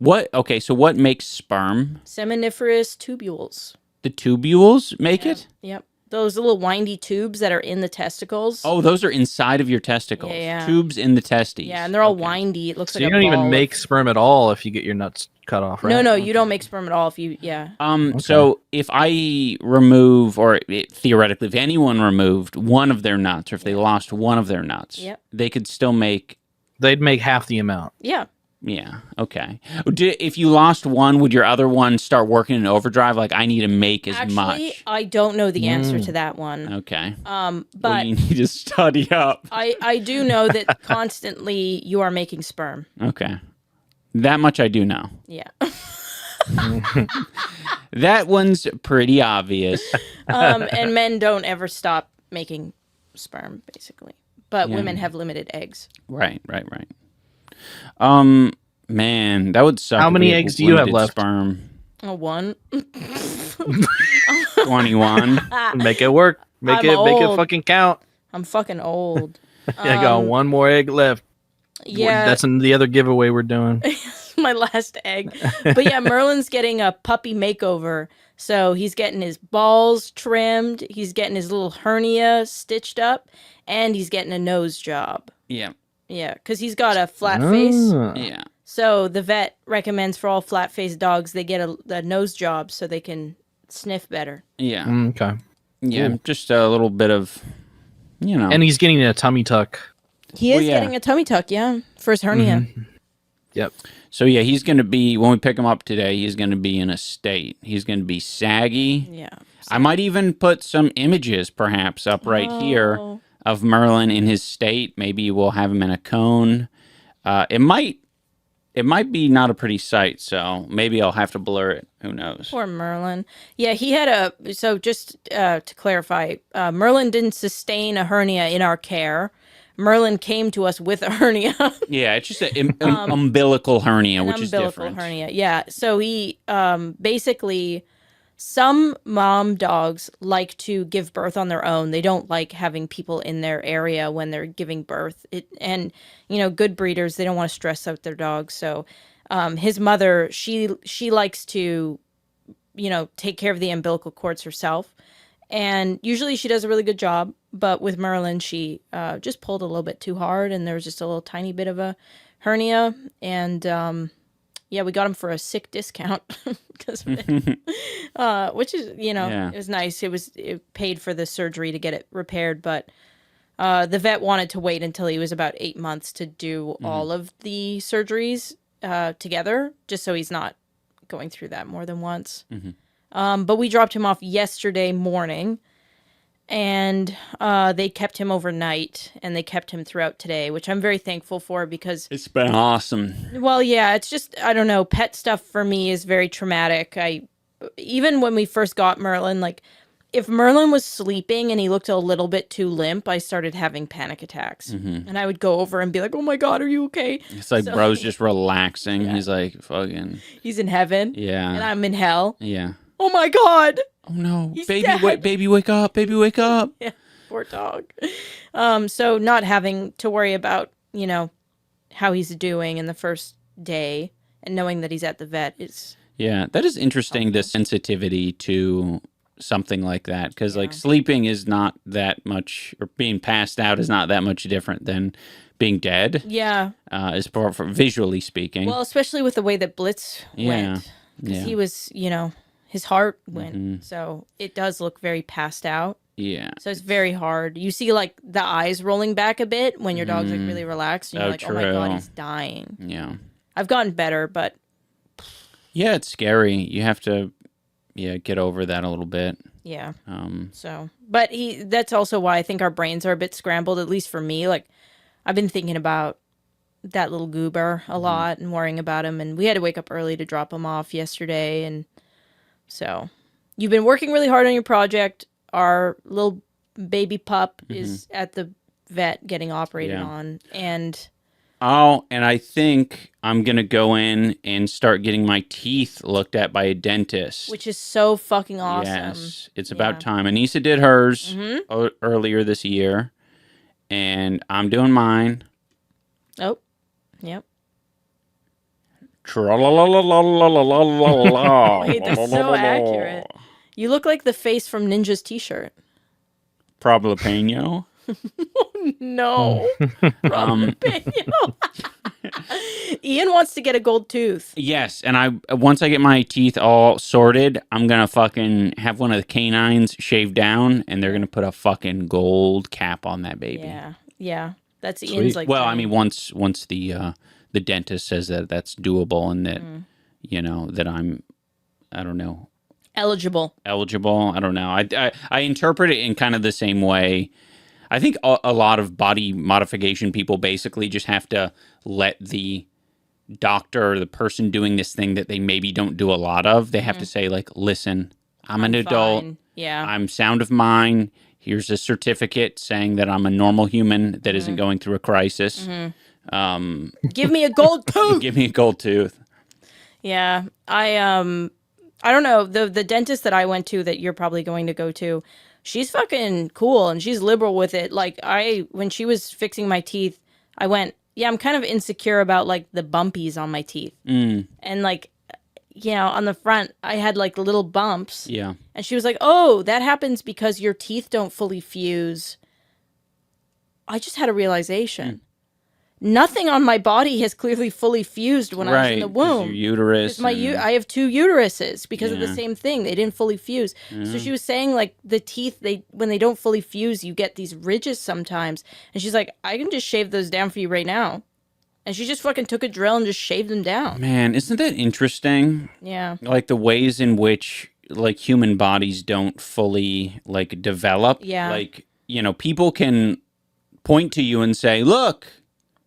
okay, so what makes sperm? Seminiferous tubules. The tubules make it? Yep. Those little windy tubes that are in the testicles. Oh, those are inside of your testicles. Yeah. Tubes in the testes. Yeah, and they're all windy. It looks So like you a don't even ball make sperm at all if you get your nuts cut off, right? No, you don't make sperm at all if you, So if I remove, or theoretically, if anyone removed one of their nuts, or if they lost one of their nuts, they could still make... They'd make half the amount. Yeah. Yeah, okay. If you lost one, would your other one start working in overdrive? Like, I need to make as much. Actually, I don't know the answer to that one. Okay. But well, you need to study up. I do know that constantly you are making sperm. Okay. That much I do know. Yeah. That one's pretty obvious. And men don't ever stop making sperm, basically. But women have limited eggs. Right. Man, that would suck. How many if we eggs do you have limited left? Sperm. One. 21. Make it work. Make it old. fucking count. I'm fucking old. I got one more egg left. Yeah. That's the other giveaway we're doing. My last egg. But yeah, Merlin's getting a puppy makeover. So he's getting his balls trimmed. He's getting his little hernia stitched up. And he's getting a nose job. Yeah. Yeah, because he's got a flat face. Yeah. So the vet recommends for all flat-faced dogs they get a nose job so they can sniff better. Yeah. Okay. Yeah, just a little bit of, And he's getting a tummy tuck. He is getting a tummy tuck, for his hernia. Mm-hmm. Yep. So yeah, he's going to be, when we pick him up today, he's going to be in a state. He's going to be saggy. Yeah. I might even put some images perhaps up right here of Merlin in his state. Maybe we'll have him in a cone. It might be not a pretty sight, so maybe I'll have to blur it. Who knows? Poor Merlin. Yeah, he had so just to clarify, Merlin didn't sustain a hernia in our care. Merlin came to us with a hernia. Yeah, it's just an umbilical hernia, which is different. Umbilical hernia, yeah. So he basically... Some mom dogs like to give birth on their own. They don't like having people in their area when they're giving birth. And good breeders, they don't want to stress out their dogs. So his mother, she likes to, take care of the umbilical cords herself. And usually she does a really good job. But with Merlin, she just pulled a little bit too hard. And there was just a little tiny bit of a hernia. And... yeah, we got him for a sick discount because, which is, it was nice. It paid for the surgery to get it repaired, but the vet wanted to wait until he was about 8 months to do all of the surgeries together, just so he's not going through that more than once. Mm-hmm. But we dropped him off yesterday morning, and they kept him overnight, and they kept him throughout today, which I'm very thankful for because... It's been awesome. Well, yeah, it's just, I don't know, pet stuff for me is very traumatic. Even when we first got Merlin, like, if Merlin was sleeping and he looked a little bit too limp, I started having panic attacks. Mm-hmm. And I would go over and be like, oh my God, are you okay? It's like bro's just relaxing. He's like, fucking... He's in heaven. Yeah. And I'm in hell. Yeah. Oh my God. Oh no. He's Baby, dead. baby, wake up. Baby, wake up. Yeah, poor dog. So not having to worry about, you know, how he's doing in the first day and knowing that he's at the vet is... Yeah, that is interesting, the sensitivity to something like that. Because, like, sleeping is not that much, or being passed out is not that much different than being dead. Yeah. As far for visually speaking. Well, especially with the way that Blitz went. Because he was, you know, his heart went. So it does look very passed out. Yeah. So it's very hard. You see, like, the eyes rolling back a bit when your dog's, like, really relaxed. And you're like, true. oh my God, he's dying. Yeah. I've gotten better, but... Yeah, it's scary. You have to, get over that a little bit. Yeah. So, but that's also why I think our brains are a bit scrambled, at least for me. Like, I've been thinking about that little goober a lot and worrying about him. And we had to wake up early to drop him off yesterday. And so you've been working really hard on your project. Our little baby pup is at the vet getting operated on. And... Oh, and I think I'm going to go in and start getting my teeth looked at by a dentist. Which is so fucking awesome. Yes, it's about time. Anissa did hers earlier this year, and I'm doing mine. Oh, yep. Wait, that's so accurate. You look like the face from Ninja's t-shirt. Problapeno. No. Ian wants to get a gold tooth. Yes, and once I get my teeth all sorted, I'm gonna fucking have one of the canines shaved down, and they're gonna put a fucking gold cap on that baby. Yeah. That's Ian's like. Well, I mean, once the dentist says that that's doable and that that I don't know. Eligible. I don't know. I interpret it in kind of the same way. I think a lot of body modification people basically just have to let the doctor or the person doing this thing that they maybe don't do a lot of, they have to say, like, listen, I'm an adult. Fine. Yeah. I'm sound of mind. Here's a certificate saying that I'm a normal human that isn't going through a crisis. Give me a gold tooth. Give me a gold tooth. Yeah. I don't know. The dentist that I went to that you're probably going to go to, she's fucking cool and she's liberal with it. Like, when she was fixing my teeth, I went, yeah, I'm kind of insecure about, like, the bumpies on my teeth. And, like, on the front, I had, like, little bumps. Yeah. And she was like, oh, that happens because your teeth don't fully fuse. I just had a realization. Nothing on my body has clearly fully fused when I was in the womb. Your uterus. I have 2 uteruses because of the same thing. They didn't fully fuse. So she was saying, like, the teeth, when they don't fully fuse, you get these ridges sometimes. And she's like, I can just shave those down for you right now. And she just fucking took a drill and just shaved them down. Man, isn't that interesting? Yeah. Like, the ways in which, like, human bodies don't fully, like, develop. Yeah. Like, people can point to you and say, look,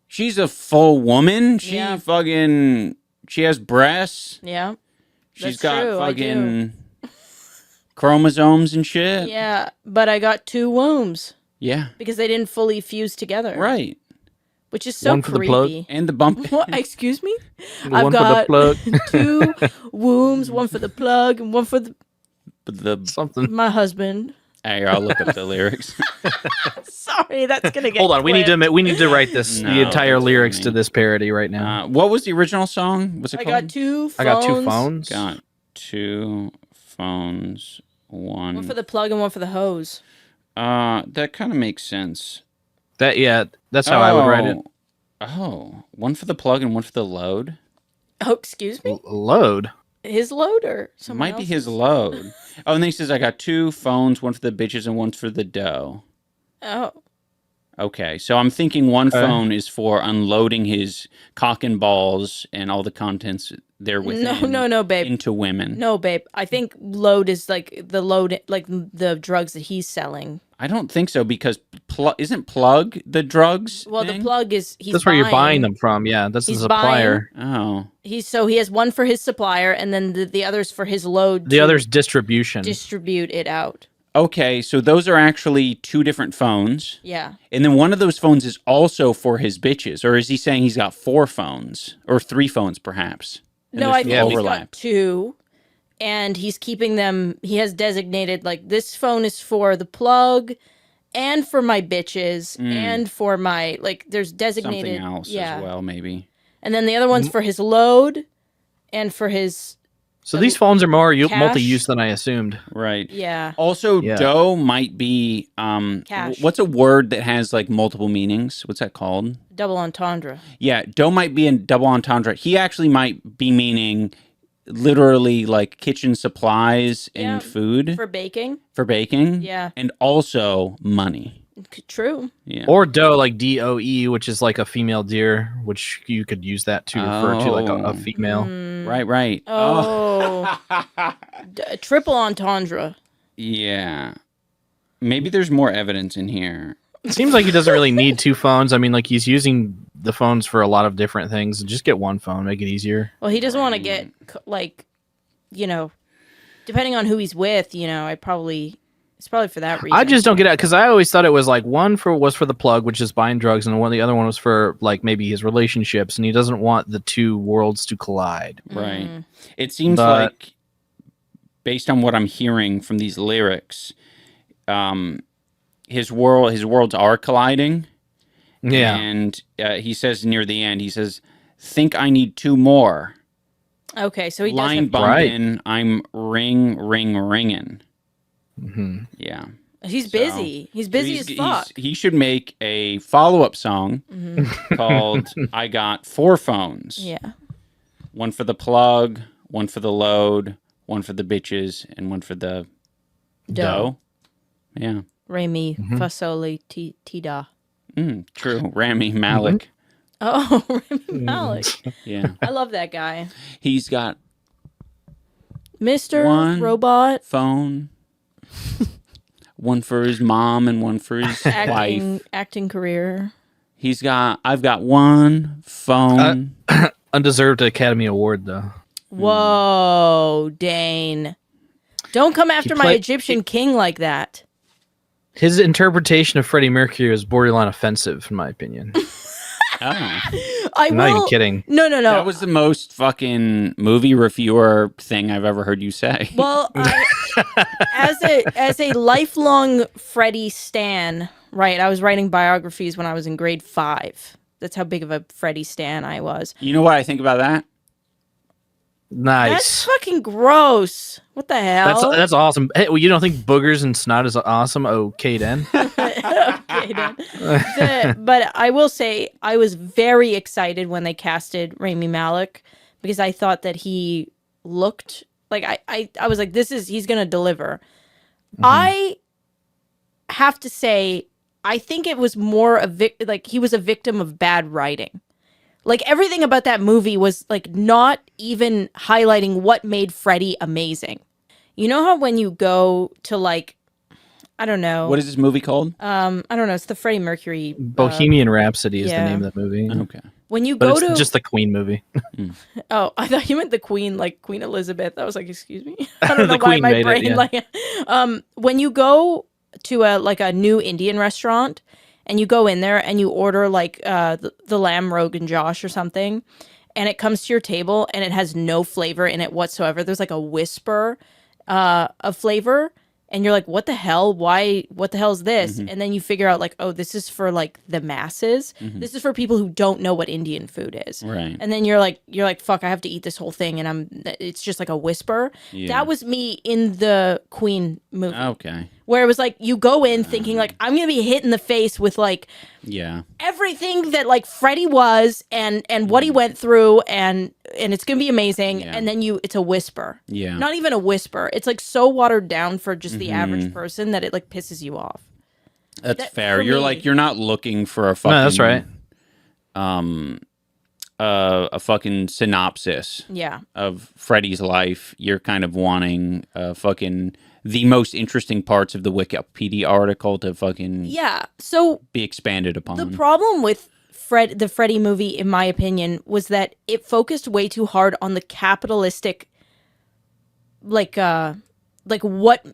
she's a full woman. She has breasts. Yeah. She's got fucking chromosomes and shit. Yeah, but I got 2 wombs. Yeah. Because they didn't fully fuse together. Right. Which is so One for creepy. the plug. And the bump. What? Excuse me? One for the plug. 2 wombs, one for the plug, and one for something. my husband. Hey, I'll look up the lyrics. Sorry, that's gonna get. Hold on, clipped. we need to write this No, the entire that's lyrics funny. to this parody right now. What was the original song? What's it I called? got 2 phones. I got 2 phones. Got 2 phones. One for the plug and one for the hose. That kind of makes sense. That's how I would write it. Oh, one for the plug and one for the load. Oh, excuse me. Load. His load or someone Might be else's? his load. Oh, and then he says, I got 2 phones, one for the bitches and one for the dough. Oh. Okay, so I'm thinking one phone is for unloading his cock and balls and all the contents there within. No, babe. Into women. No, babe. I think load is like the load, like the drugs that he's selling. I don't think so because isn't plug the drugs? Well, thing? the plug is That's where you're buying them from. Yeah, that's the supplier. Oh, he has one for his supplier, and then the others for his load. The other's distribution. Distribute it out. Okay, so those are actually two different phones. Yeah. And then one of those phones is also for his bitches, or is he saying he's got 4 phones or 3 phones, perhaps? And No, I there's think he's got 2. And he's keeping them, he has designated, like, this phone is for the plug and for my bitches and for my, like, there's designated. Something else as well, maybe. And then the other one's for his load and for his. So these phones are more cash? multi-use than I assumed. Right. Yeah. Also, dough might be, cash. What's a word that has, like, multiple meanings? What's that called? Double entendre. Yeah, dough might be in double entendre. He actually might be meaning literally like kitchen supplies and food. For baking. For baking. Yeah. And also money. True. Yeah. Or doe, like DOE, which is like a female deer, which you could use that to refer to like a female. Right. Oh. Triple entendre. Yeah. Maybe there's more evidence in here. It seems like he doesn't really need 2 phones. I mean, like he's using the phones for a lot of different things. Just get one phone, make it easier. Well, he doesn't want to get, like, you know, depending on who he's with, you know, it's probably for that reason. I just don't get it because I always thought it was like one was for the plug, which is buying drugs, and the other one was for like maybe his relationships, and he doesn't want the 2 worlds to collide. Right. It seems like, based on what I'm hearing from these lyrics, his worlds are colliding. Yeah. And he says near the end, he says, "Think I need 2 more." Okay, so he line doesn't. bumping, I'm ringing. Mm-hmm. Yeah. He's busy. He's busy as fuck. He should make a follow-up song called "I Got 4 Phones." Yeah. One for the plug, one for the load, one for the bitches, and one for the dough. Yeah. Remy Fasoli Tida. True. Rami Malek. Oh, Remy Malek. Yeah. I love that guy. He's got Mr. one Robot. phone. One for his mom and one for his wife. Acting career. I've got one phone. Undeserved Academy Award, though. Whoa, Dane. Don't come after my Egyptian king like that. His interpretation of Freddie Mercury was borderline offensive, in my opinion. I'm not even kidding. No. That was the most fucking movie reviewer thing I've ever heard you say. Well, as a lifelong Freddie stan, right? I was writing biographies when I was in grade 5. That's how big of a Freddie stan I was. You know what I think about that? Nice. That's fucking gross. What the hell? That's awesome. Hey, well, you don't think boogers and snot is awesome? Okay, then. Okay, then. But I will say I was very excited when they casted Rami Malek because I thought that he looked like I was like, he's gonna deliver. I have to say, I think it was more like he was a victim of bad writing. Like everything about that movie was like not even highlighting what made Freddie amazing. You know how when you go to like, I don't know. What is this movie called? I don't know. It's the Freddie Mercury. Bohemian Rhapsody is the name of that movie. Okay. When you But go it's to just the Queen movie. Oh, I thought you meant the Queen, like Queen Elizabeth. I was like, excuse me. I don't know The why Queen my made it, brain yeah. like. When you go to a new Indian restaurant and you go in there and you order like the lamb Rogan Josh or something, and it comes to your table and it has no flavor in it whatsoever. There's like a whisper of flavor. And you're like, what the hell? Why? What the hell is this? And then you figure out like, oh, this is for like the masses. This is for people who don't know what Indian food is. Right. And then you're like, fuck, I have to eat this whole thing. And it's just like a whisper. Yeah. That was me in the Queen movie. Okay. Where it was like, you go in thinking like, I'm going to be hit in the face with like Yeah. everything that like Freddie was and what he went through and it's going to be amazing. Yeah. And then it's a whisper. Yeah. Not even a whisper. It's like so watered down for just the average person that it like pisses you off. That's fair. You're me. like, you're not looking for a fucking... No, that's right. A fucking synopsis of Freddie's life. You're kind of wanting fucking the most interesting parts of the Wikipedia article to fucking so be expanded upon. The problem with the Freddie movie, in my opinion, was that it focused way too hard on the capitalistic, like what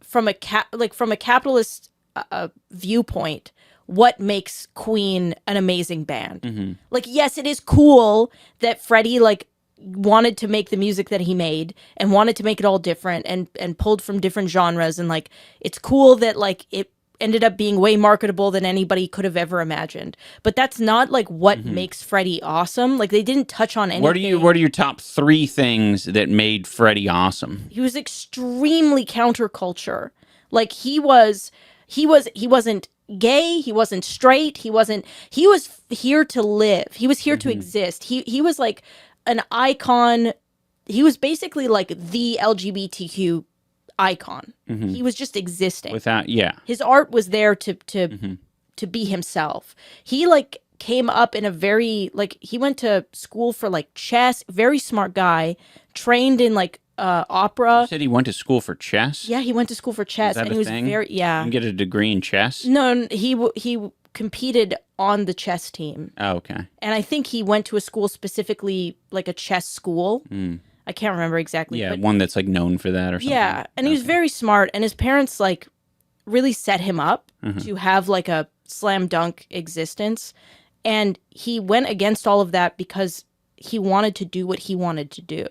from a capitalist viewpoint, what makes Queen an amazing band. Like, yes, it is cool that Freddie like wanted to make the music that he made and wanted to make it all different and pulled from different genres, and like it's cool that like it ended up being way marketable than anybody could have ever imagined. But that's not like what makes Freddie awesome. Like, they didn't touch on anything. What are your top 3 things that made Freddie awesome? He was extremely counterculture. Like, he wasn't gay, he wasn't straight, he was here to live. He was here to exist. He was like an icon. He was basically like the LGBTQ icon. He was just existing. His art was there to be himself. He like came up in a very like, he went to school for like chess, very smart guy, trained in like opera. You said he went to school for chess? Yeah, he went to school for chess. Is that and a he was thing? very You can get a degree in chess? No, he competed on the chess team. Oh, okay. And I think he went to a school specifically like a chess school. I can't remember exactly. Yeah, but one that's like known for that or something. yeah, and he was very smart, and his parents like really set him up to have like a slam dunk existence, and he went against all of that because he wanted to do what he wanted to do.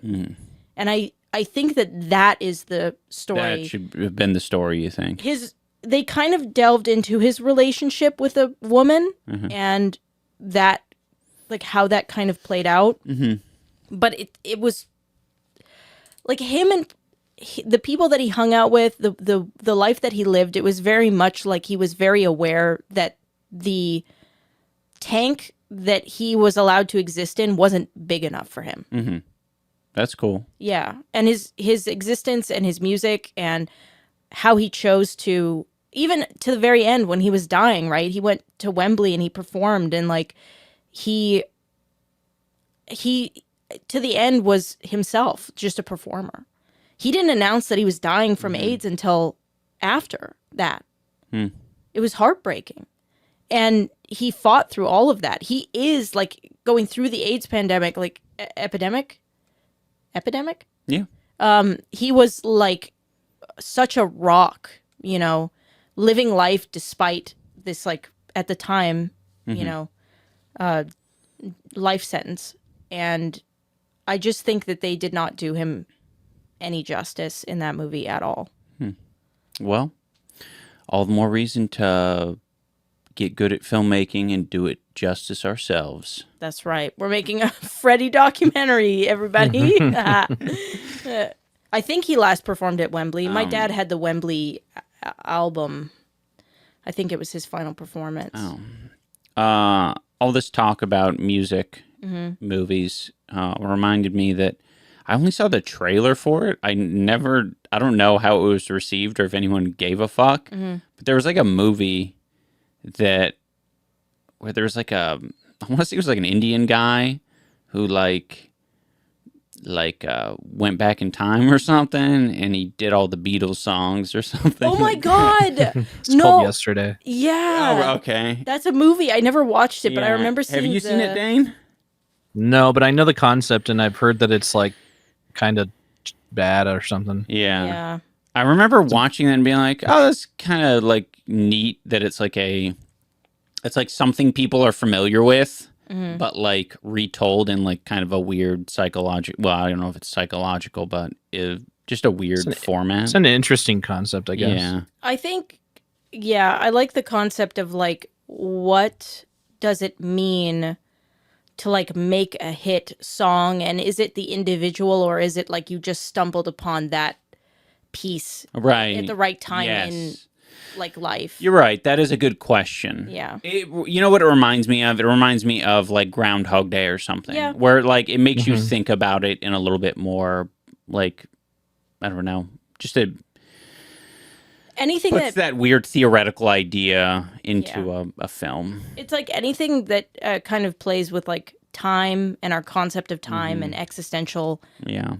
And I think that is the story. That should have been the story, you think? They kind of delved into his relationship with a woman and that, like, how that kind of played out. But it was like him and the people that he hung out with, the life that he lived, it was very much like he was very aware that the tank that he was allowed to exist in wasn't big enough for him. That's cool. Yeah. And his existence and his music and how he chose to, even to the very end when he was dying, right? He went to Wembley and he performed, and like he to the end was himself, just a performer. He didn't announce that he was dying from AIDS until after that. It was heartbreaking. And he fought through all of that. He is like going through the AIDS pandemic, like epidemic. Yeah. He was like such a rock, you know, living life despite this, like, at the time, you know, life sentence. And I just think that they did not do him any justice in that movie at all. Well, all the more reason to get good at filmmaking and do it justice ourselves. That's right. We're making a Freddie documentary, everybody. I think he last performed at Wembley. My dad had the Wembley album. I think it was his final performance. All this talk about music, movies, reminded me that I only saw the trailer for it. I don't know how it was received or if anyone gave a fuck. But there was like a movie where there's like I want to say it was like an Indian guy who like went back in time or something, and he did all the Beatles songs or something. Oh my god! It's called Yesterday. Yeah. Oh, okay. That's a movie. I never watched it, but I remember seeing. Have you seen it, Dane? No, but I know the concept, and I've heard that it's like kind of bad or something. Yeah. I remember watching that and being like, "Oh, that's kind of like neat that it's like something people are familiar with." But like retold in like kind of a weird psychological. Well, I don't know if it's psychological, but just a weird format. It's an interesting concept, I guess. Yeah, I think. Yeah, I like the concept of like, what does it mean to like make a hit song, and is it the individual, or is it like you just stumbled upon that piece at the right time in like life? You're right. That is a good question. Yeah. You know what it reminds me of? It reminds me of like Groundhog Day or something. Yeah. Where like it makes you think about it in a little bit more like, I don't know, just a... anything puts that weird theoretical idea into a film. It's like anything that kind of plays with like time and our concept of time and existential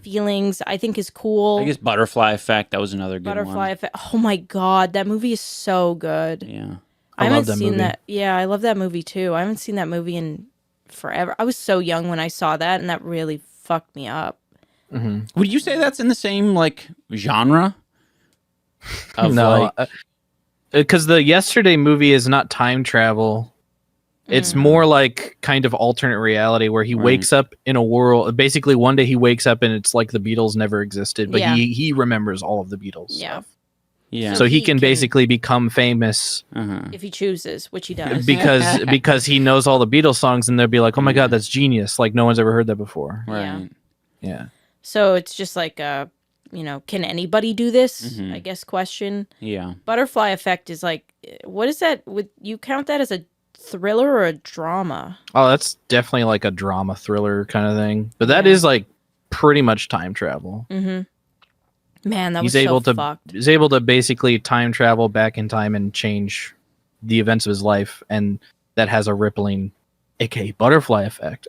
feelings, I think is cool. I guess Butterfly Effect, that was another good Butterfly one. Effect. Oh my God, that movie is so good. Yeah. I haven't that seen movie. that. Yeah, I love that movie too. I haven't seen that movie in forever. I was so young when I saw that, and that really fucked me up. Would you say that's in the same like genre? Of No, because the Yesterday movie is not time travel. It's more like kind of alternate reality where he wakes up in a world. Basically, one day he wakes up and it's like the Beatles never existed, but he remembers all of the Beatles stuff. Yeah. So he can basically become famous if he chooses, which he does. because he knows all the Beatles songs, and they'll be like, "Oh my God, that's genius! Like no one's ever heard that before." Right. Yeah. So it's just like can anybody do this? I guess question. Yeah. Butterfly Effect is like, what is that? Would you count that as a thriller or a drama? Oh, that's definitely like a drama thriller kind of thing. But that is like pretty much time travel. Man, that was fucked. He's able to basically time travel back in time and change the events of his life, and that has a rippling, aka butterfly effect,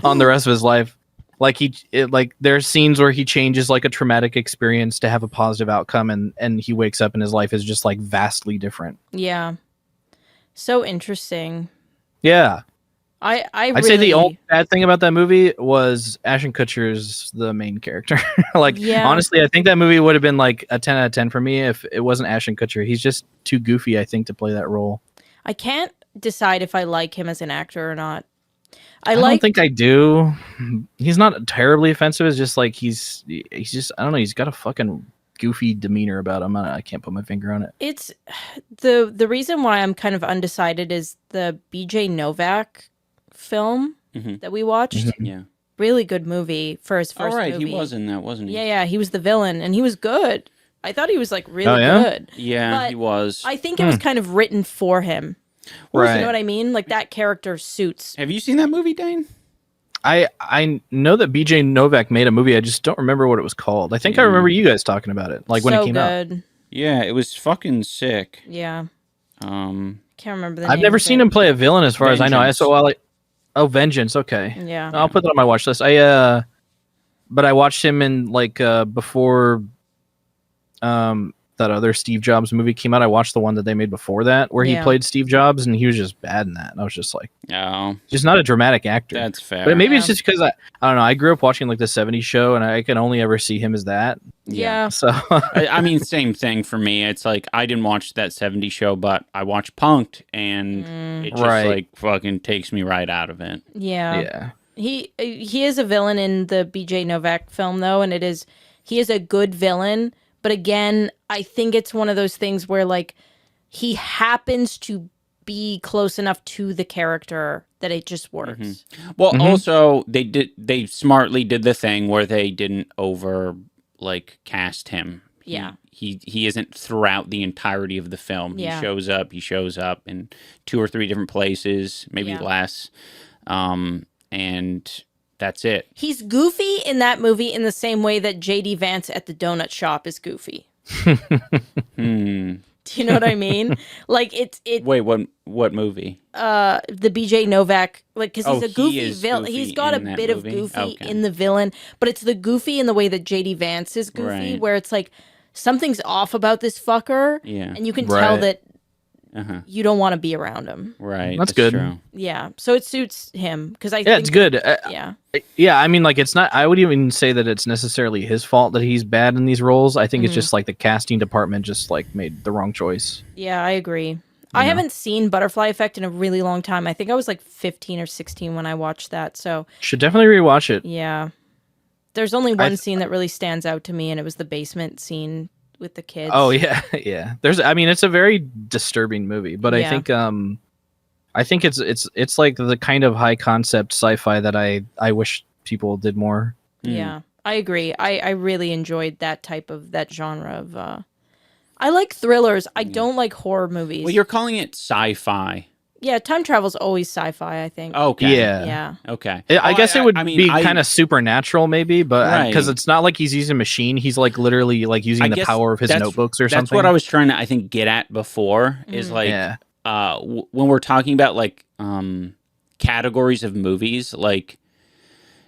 on the rest of his life. Like there's scenes where he changes like a traumatic experience to have a positive outcome, and he wakes up and his life is just like vastly different. Yeah. So interesting. Yeah. I'd say the only bad thing about that movie was Ashton Kutcher's the main character. Honestly, I think that movie would have been like a 10 out of 10 for me if it wasn't Ashton Kutcher. He's just too goofy, I think, to play that role. I can't decide if I like him as an actor or not. I don't think I do. He's not terribly offensive. It's just like he's just, I don't know, he's got a fucking goofy demeanor about him. I can't put my finger on it. It's the reason why I'm kind of undecided is the BJ Novak film that we watched. Yeah. Really good movie for his first movie. He was in that, wasn't he? Yeah, he was the villain, and he was good. I thought he was like really good. Yeah, but he was. I think it was kind of written for him. Right. You know what I mean? Like that character suits. Have you seen that movie, Dane? I know that BJ Novak made a movie. I just don't remember what it was called. I think I remember you guys talking about it, like when it came out. Yeah, it was fucking sick. Yeah. Um, Can't remember the I've name never of seen it. him play a villain, as far as I know. Vengeance. Vengeance. Okay. Yeah. I'll put that on my watch list. But I watched him in like before that other Steve Jobs movie came out. I watched the one that they made before that, where he played Steve Jobs, and he was just bad in that. And I was just like, just not a dramatic actor. That's fair. But maybe it's just because I don't know. I grew up watching like the '70s show, and I can only ever see him as that. Yeah. So I mean, same thing for me. It's like I didn't watch that '70s show, but I watched Punk'd, and it just like fucking takes me right out of it. Yeah. Yeah. He is a villain in the BJ Novak film though, and he is a good villain. But again, I think it's one of those things where like he happens to be close enough to the character that it just works. Well, also they smartly did the thing where they didn't over like cast him. He isn't throughout the entirety of the film. He shows up in 2 or 3 different places, maybe less. And that's it. He's goofy in that movie in the same way that JD Vance at the donut shop is goofy. Do you know what I mean? Like Wait, what movie? The BJ Novak, like, because he's a goofy villain. He's got a bit of goofy in the villain, but it's the goofy in the way that JD Vance is goofy, where it's like something's off about this fucker, and you can tell that you don't want to be around him. Right, that's good. True. Yeah, so it suits him because think it's good. Yeah, I mean, like it's not. I would even say that it's necessarily his fault that he's bad in these roles. I think it's just like the casting department just like made the wrong choice. Yeah, I agree. I haven't seen Butterfly Effect in a really long time. I think I was like 15 or 16 when I watched that. So should definitely rewatch it. Yeah, there's only one scene that really stands out to me, and it was the basement scene with the kids. Oh yeah, yeah. I mean, it's a very disturbing movie, but I think it's like the kind of high concept sci-fi that I wish people did more. Yeah, I agree. I really enjoyed that genre of. I like thrillers. I don't like horror movies. Well, you're calling it sci-fi. Yeah, time travel's always sci-fi, I think. Okay. Yeah. Okay. I guess it would I mean, be kind of supernatural, maybe, but because it's not like he's using a machine. He's like literally like using the power of his notebooks or something. That's what I was trying to, I think, get at before. Is like when we're talking about like categories of movies, like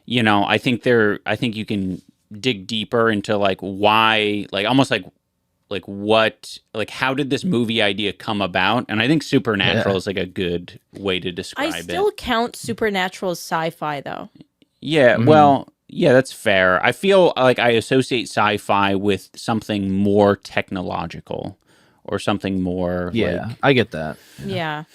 I think you can dig deeper into like why, like almost like what, like how did this movie idea come about? And I think supernatural is like a good way to describe it. I still count supernatural as sci-fi though. Yeah, well, yeah, that's fair. I feel like I associate sci-fi with something more technological or something more I get that. Yeah.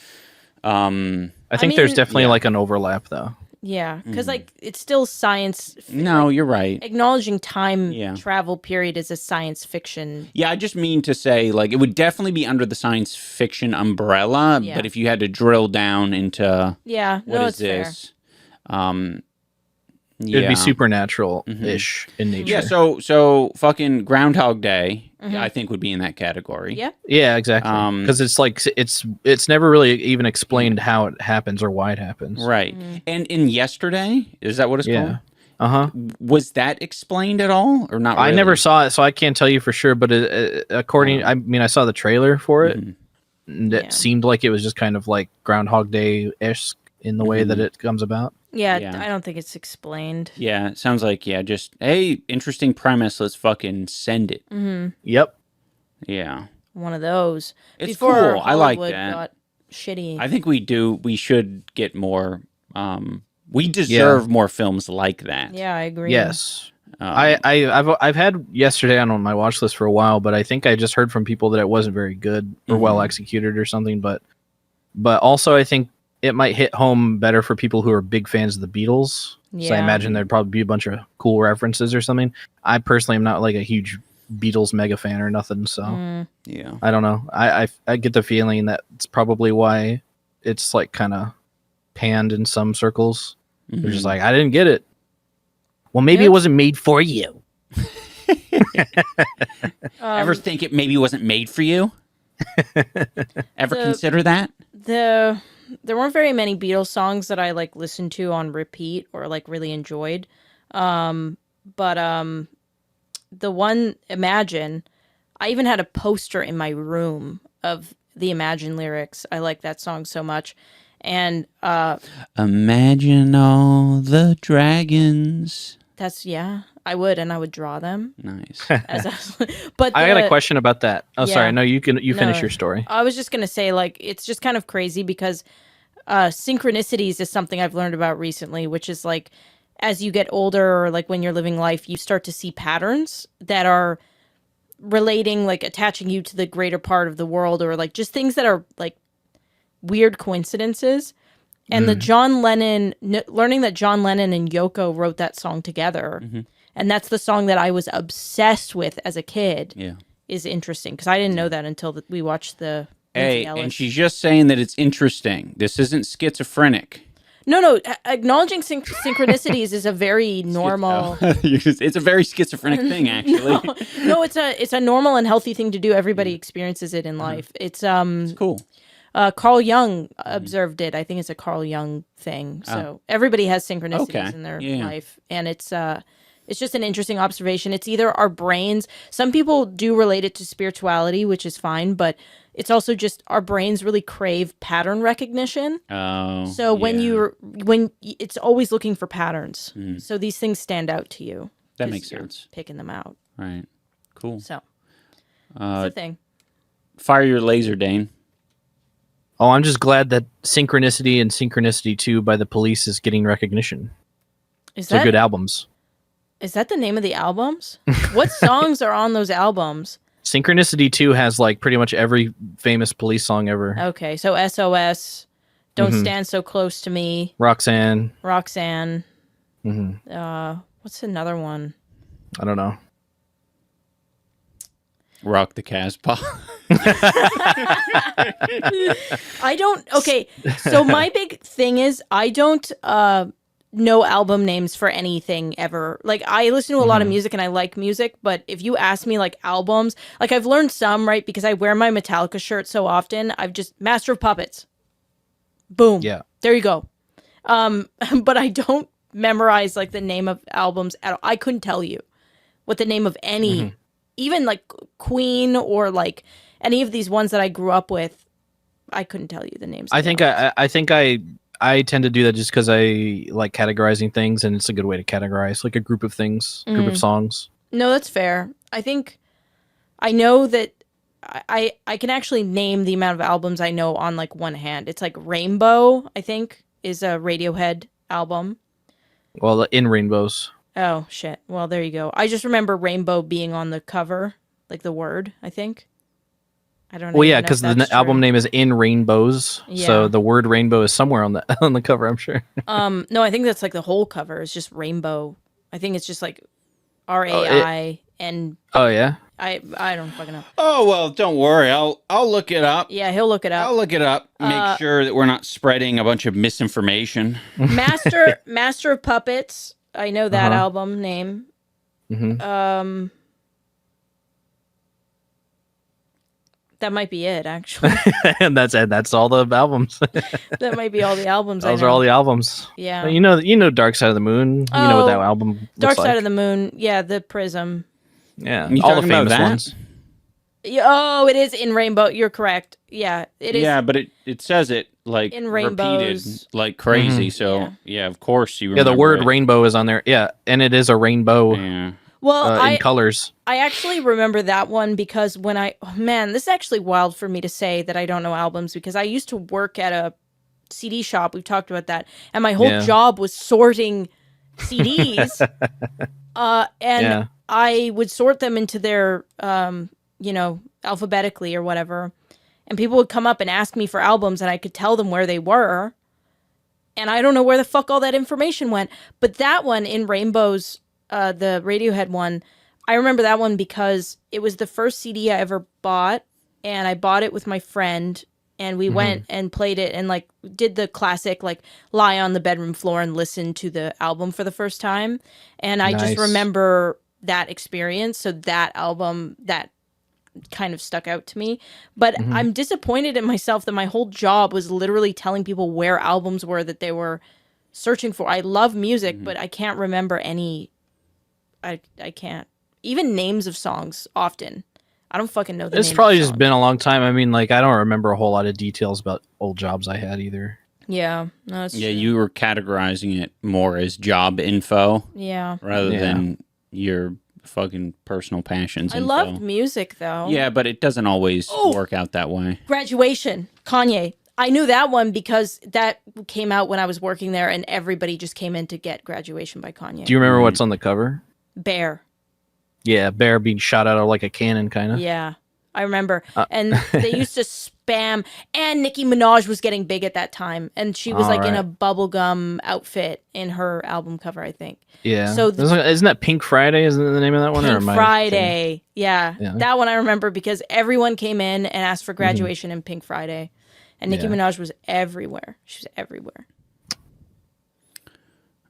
I think there's definitely like an overlap though. Yeah, because like it's still science. No, you're right. Acknowledging time travel period as a science fiction. Yeah, I just mean to say like it would definitely be under the science fiction umbrella, but if you had to drill down into what is this, it'd be supernatural-ish in nature. Yeah, so fucking Groundhog Day, I think would be in that category. Yeah. Yeah, exactly. Because it's like it's never really even explained how it happens or why it happens. Right. And in Yesterday, is that what it's called? Was that explained at all or not? Really? I never saw it, so I can't tell you for sure. But according, I mean, I saw the trailer for it, and it seemed like it was just kind of like Groundhog Day-esque in the way that it comes about. Yeah, I don't think it's explained. Yeah, it sounds like, just, hey, interesting premise, let's fucking send it. Yep. Yeah. One of those. It's Before cool. I like Hollywood that. got shitty. I think we should get more, we deserve more films like that. Yeah, I agree. Yes. I've had Yesterday on my watch list for a while, but I think I just heard from people that it wasn't very good or well executed or something. But also I think it might hit home better for people who are big fans of the Beatles. Yeah. So I imagine there'd probably be a bunch of cool references or something. I personally am not like a huge Beatles mega fan or nothing. So yeah, I don't know. I get the feeling that it's probably why it's like kind of panned in some circles. They're just like, I didn't get it. Well, maybe it wasn't made for you. Ever think it maybe wasn't made for you? Ever consider that? There weren't very many Beatles songs that I like listened to on repeat or like really enjoyed. But the one Imagine, I even had a poster in my room of the Imagine lyrics. I like that song so much. And imagine all the dragons. That's I would, and I would draw them. Nice. But I got a question about that. Oh, sorry. No, you finish your story. I was just gonna say, like, it's just kind of crazy because synchronicities is something I've learned about recently, which is like, as you get older or like when you're living life, you start to see patterns that are relating, like attaching you to the greater part of the world, or like just things that are like weird coincidences. And the John Lennon, learning that John Lennon and Yoko wrote that song together, and that's the song that I was obsessed with as a kid, is interesting. Because I didn't know that until we watched the Hey, and she's just saying that it's interesting. This isn't schizophrenic. No. Acknowledging synchronicities is a very normal... It's a very schizophrenic thing, actually. No, it's a normal and healthy thing to do. Everybody experiences it in life. It's cool. Carl Jung observed it. I think it's a Carl Jung thing. So everybody has synchronicities in their life, and it's just an interesting observation. It's either our brains. Some people do relate it to spirituality, which is fine, but it's also just our brains really crave pattern recognition. Oh, so when it's always looking for patterns. So these things stand out to you. That makes sense. Picking them out. Right. Cool. So it's a thing. Fire your laser, Dane. Oh, I'm just glad that Synchronicity and Synchronicity 2 by the Police is getting recognition. They're good albums. Is that the name of the albums? What songs are on those albums? Synchronicity 2 has like pretty much every famous Police song ever. Okay, so SOS, Don't Stand So Close to Me. Roxanne. What's another one? I don't know. Rock the Casbah. I don't. Okay, so my big thing is I don't know album names for anything ever. Like, I listen to a lot of music and I like music, but if you ask me like albums, like I've learned some, right, because I wear my Metallica shirt so often. I've just Master of Puppets. Boom. Yeah. There you go. But I don't memorize like the name of albums at all. I couldn't tell you what the name of any, even like Queen or like any of these ones that I grew up with. I couldn't tell you the names. I think I tend to do that just because I like categorizing things, and it's a good way to categorize like a group of things, group of songs. No, that's fair. I think I know that I can actually name the amount of albums I know on like one hand. It's like Rainbow, I think, is a Radiohead album. Well, In Rainbows. Oh, shit. Well, there you go. I just remember Rainbow being on the cover, like the word, I think. I don't know. Well, yeah, because the album name is In Rainbows, so Yeah. the word rainbow is somewhere on the cover, I'm sure. No, I think that's like the whole cover. It's just Rainbow. I think it's just like RAI and Oh yeah. I don't fucking know. Oh well, don't worry. I'll look it up. Yeah, he'll look it up. I'll look it up. Make sure that we're not spreading a bunch of misinformation. Master of Puppets. I know that album name. That might be it, actually. And that's all the albums. That might be all the albums. Those I know. are all the albums. Yeah. Well, you know Dark Side of the Moon. You know what that album looks Dark like. Side of the Moon. Yeah, the Prism. Yeah, You all the talking about famous that? ones. Yeah, oh, it is In Rainbow. You're correct. Yeah, it is. Yeah, but it says it like In repeated rainbows. like crazy. So yeah, of course you Yeah, remember the word it. rainbow is on there. Yeah, and it is a rainbow Yeah. Well, in colors. I actually remember that one because when this is actually wild for me to say that I don't know albums because I used to work at a CD shop. We've talked about that. And my whole job was sorting CDs. And I would sort them into their, alphabetically or whatever. And people would come up and ask me for albums and I could tell them where they were. And I don't know where the fuck all that information went. But that one In Rainbows, the Radiohead one, I remember that one because it was the first CD I ever bought, and I bought it with my friend, and we went and played it and like did the classic like lie on the bedroom floor and listen to the album for the first time. And I just remember that experience. So that album, that kind of stuck out to me. But I'm disappointed in myself that my whole job was literally telling people where albums were that they were searching for. I love music, but I can't remember any. I can't. Even names of songs often. I don't fucking know the names. It's probably of just songs. been a long time. I mean, like I don't remember a whole lot of details about old jobs I had either. Yeah. No, that's Yeah, true. you were categorizing it more as job info Yeah. rather than your fucking personal passions. I info. loved music though. Yeah, but it doesn't always work out that way. Graduation. Kanye. I knew that one because that came out when I was working there and everybody just came in to get Graduation by Kanye. Do you remember what's on the cover? Bear. Yeah, bear being shot out of like a cannon, kind of. Yeah, I remember. And they used to spam. And Nicki Minaj was getting big at that time. And she was in a bubblegum outfit in her album cover, I think. Yeah. So isn't that Pink Friday? Isn't the name of that one? Pink or am I Friday. Yeah. Yeah. That one I remember because everyone came in and asked for Graduation and Pink Friday. And Nicki Minaj was everywhere. She was everywhere.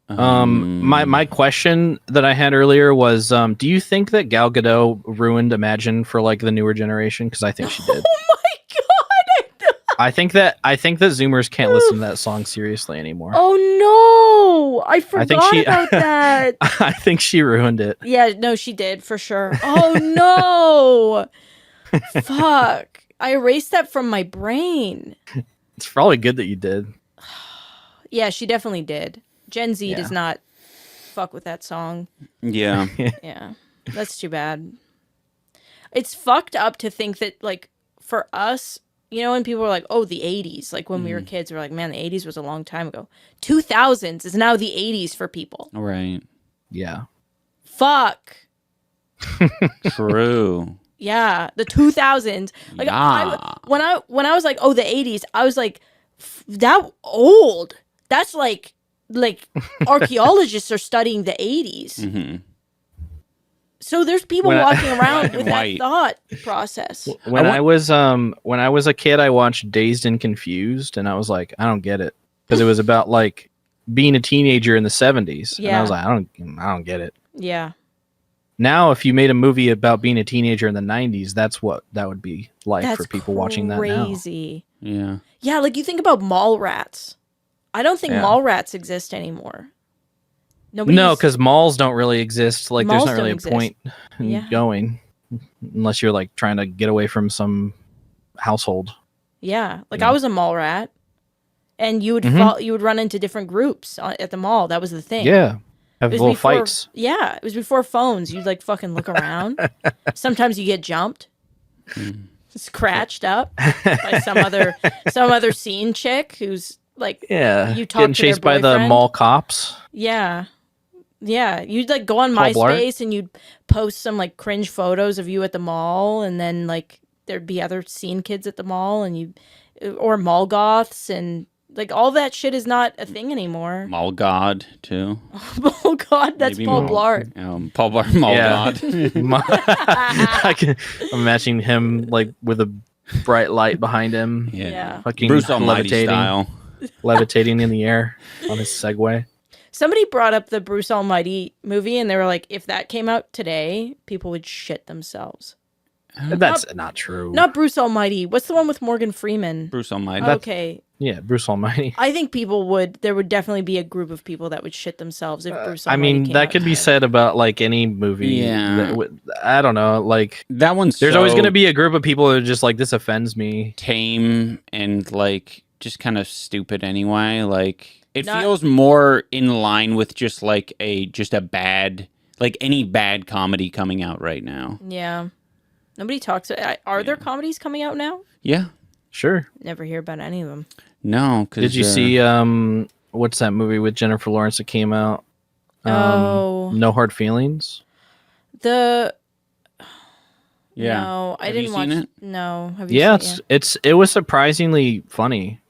My question that I had earlier was, do you think that Gal Gadot ruined Imagine for like the newer generation? Because I think she did. Oh my God. I think that Zoomers can't listen to that song seriously anymore. Oh no. I forgot about that. I think she ruined it. Yeah, no, she did for sure. Oh no. Fuck. I erased that from my brain. It's probably good that you did. Yeah, she definitely did. Gen Z does not fuck with that song. Yeah. Yeah. That's too bad. It's fucked up to think that, like, for us, you know, when people were like, oh, the 80s, like when we were kids, we were like, man, the 80s was a long time ago. 2000s is now the 80s for people. Right. Yeah. Fuck. True. Yeah, the 2000s. Like when I was like, oh, the 80s, I was like, that old. That's like archaeologists are studying the 80s. Mm-hmm. So there's people walking around with that white. thought process. When I was a kid, I watched Dazed and Confused, and I was like, I don't get it, because it was about like being a teenager in the 70s. And I was like, I don't get it. Yeah. Now, if you made a movie about being a teenager in the 90s, that's what that would be like for people watching that now. Crazy. Yeah. Yeah, like you think about mall rats. I don't think mall rats exist anymore. No, because malls don't really exist. Like, there's Malls not really a don't point in going unless you're like trying to get away from some household. Yeah, like I was a mall rat, and you would you would run into different groups at the mall. That was the thing. Yeah, have little fights. Yeah, it was before phones. You'd like fucking look around. Sometimes you get jumped, scratched up by some other scene chick who's like, you talk getting to their chased by the boyfriend. mall cops. Yeah. Yeah, you'd like go on Paul MySpace and you'd post some like cringe photos of you at the mall, and then like there'd be other scene kids at the mall, and or mall goths, and like all that shit is not a thing anymore. Mall God too. Mall God, that's Maybe Paul Blart. Paul Blart, Mall God. I can imagine him like with a bright light behind him. Yeah. Fucking Bruce Almighty style. Levitating in the air on his Segway. Somebody brought up the Bruce Almighty movie, and they were like, if that came out today, people would shit themselves. That's not true. Not Bruce Almighty. What's the one with Morgan Freeman? Bruce Almighty. Okay. Yeah, Bruce Almighty. I think there would definitely be a group of people that would shit themselves if Bruce Almighty I mean, came that out could be today. said about like any movie. Yeah. I don't know. Like, that one's there's always going to be a group of people that are just like, this offends me. Tame and like just kind of stupid anyway. Like, it feels more in line with just like a bad, like any bad comedy coming out right now. Yeah. Nobody talks. Are there comedies coming out now? Yeah. Sure. Never hear about any of them. No. Did you see, what's that movie with Jennifer Lawrence that came out? No Hard Feelings? Yeah. No, I didn't watch it. No. Have you seen it? It was surprisingly funny.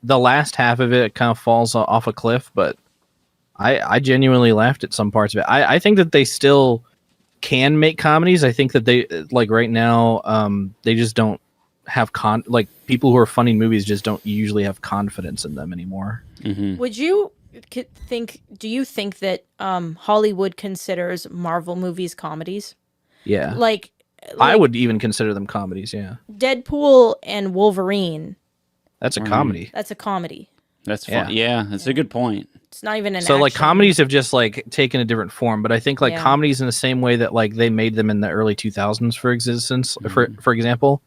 The last half of it kind of falls off a cliff, but I genuinely laughed at some parts of it. I think that they still can make comedies. I think that they like right now they just don't have like people who are funny movies just don't usually have confidence in them anymore. Mm-hmm. Would you do you think that Hollywood considers Marvel movies comedies? Yeah. Like I would even consider them comedies, yeah. Deadpool and Wolverine. That's a comedy. That's a comedy. That's fun. Yeah, that's a good point. It's not even an So like action. comedies have just like taken a different form, but I think like comedies in the same way that like they made them in the early 2000s for example,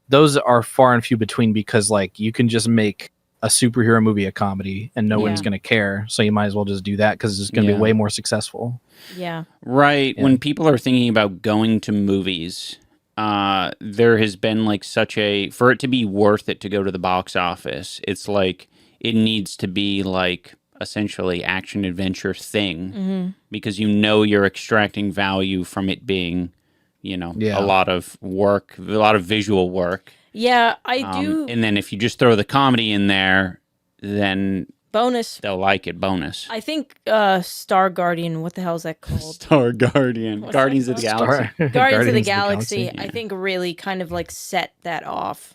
those are far and few between because like you can just make a superhero movie a comedy and no one's going to care. So you might as well just do that because it's going to be way more successful. Yeah. Right. Yeah. When people are thinking about going to movies, there has been like for it to be worth it to go to the box office, it's like it needs to be like essentially action adventure thing because you're extracting value from it being, a lot of work, a lot of visual work. Yeah, I do. And then if you just throw the comedy in there, then bonus. They'll like it. Bonus. I think Star Guardian. What the hell is that called? Star Guardian. Guardians of the Galaxy. Guardians of the Galaxy. Yeah. I think really kind of like set that off.